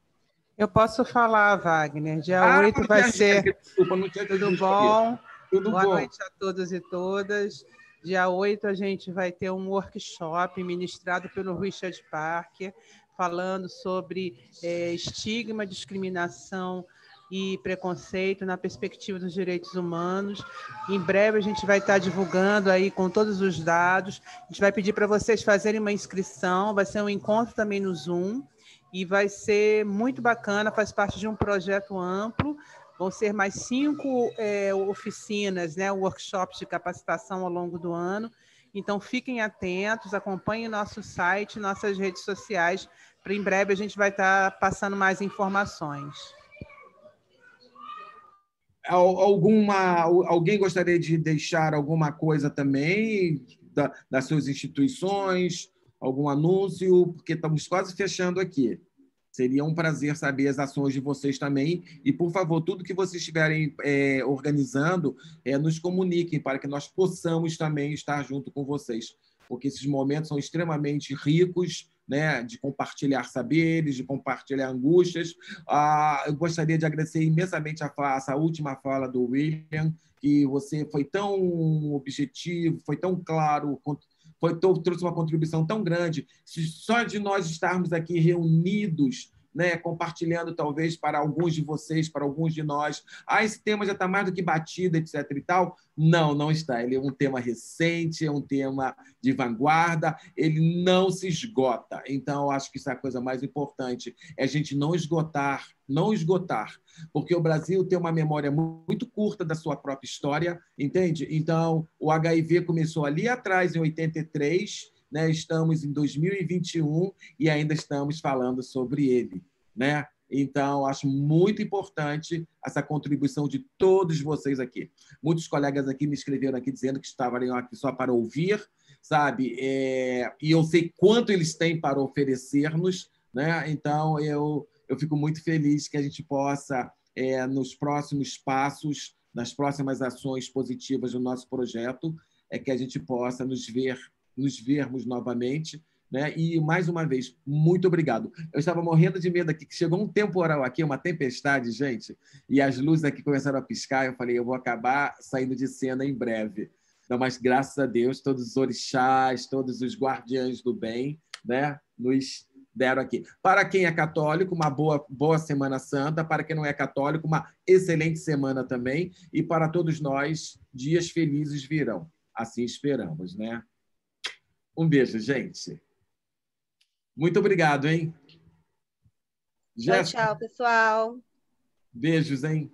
Eu posso falar, Wagner. Dia 8 vai ser... Desculpa, não tinha Tudo bom? Tudo Boa bom. noite a todos e todas. Dia 8 a gente vai ter um workshop ministrado pelo Richard Parker, falando sobre estigma, discriminação e preconceito na perspectiva dos direitos humanos. Em breve a gente vai estar divulgando aí com todos os dados. A gente vai pedir para vocês fazerem uma inscrição, vai ser um encontro também no Zoom, e vai ser muito bacana, faz parte de um projeto amplo. Vão ser mais 5 oficinas, né, workshops de capacitação ao longo do ano. Então, fiquem atentos, acompanhem nosso site, nossas redes sociais, para em breve a gente vai estar passando mais informações. Alguém gostaria de deixar alguma coisa também das suas instituições, algum anúncio? Porque estamos quase fechando aqui. Seria um prazer saber as ações de vocês também. E, por favor, tudo que vocês estiverem organizando, nos comuniquem para que nós possamos também estar junto com vocês. Porque esses momentos são extremamente ricos, né, de compartilhar saberes, de compartilhar angústias. Eu gostaria de agradecer imensamente essa última fala do William, que você foi tão objetivo, foi tão claro, trouxe uma contribuição tão grande. Só de nós estarmos aqui reunidos, né, compartilhando talvez para alguns de vocês, para alguns de nós, esse tema já está mais do que batido, etc. e tal. Não está. Ele é um tema recente, é um tema de vanguarda, ele não se esgota. Então, acho que isso é a coisa mais importante, é a gente não esgotar, porque o Brasil tem uma memória muito curta da sua própria história, entende? Então, o HIV começou ali atrás, em 83, né? Estamos em 2021 e ainda estamos falando sobre ele, né? Então, acho muito importante essa contribuição de todos vocês aqui. Muitos colegas aqui me escreveram aqui dizendo que estavam aqui só para ouvir, sabe? E eu sei quanto eles têm para oferecer-nos, né? Então, eu fico muito feliz que a gente possa, nos próximos passos, nas próximas ações positivas do nosso projeto, que a gente possa nos vermos novamente, né? E, mais uma vez, muito obrigado. Eu estava morrendo de medo aqui, que chegou um temporal aqui, uma tempestade, gente, e as luzes aqui começaram a piscar, eu falei, eu vou acabar saindo de cena em breve. Não, mas, graças a Deus, todos os orixás, todos os guardiães do bem, né, nos deram aqui. Para quem é católico, uma boa Semana Santa. Para quem não é católico, uma excelente semana também. E para todos nós, dias felizes virão. Assim esperamos, né? Um beijo, gente. Muito obrigado, hein? Tchau, pessoal. Beijos, hein?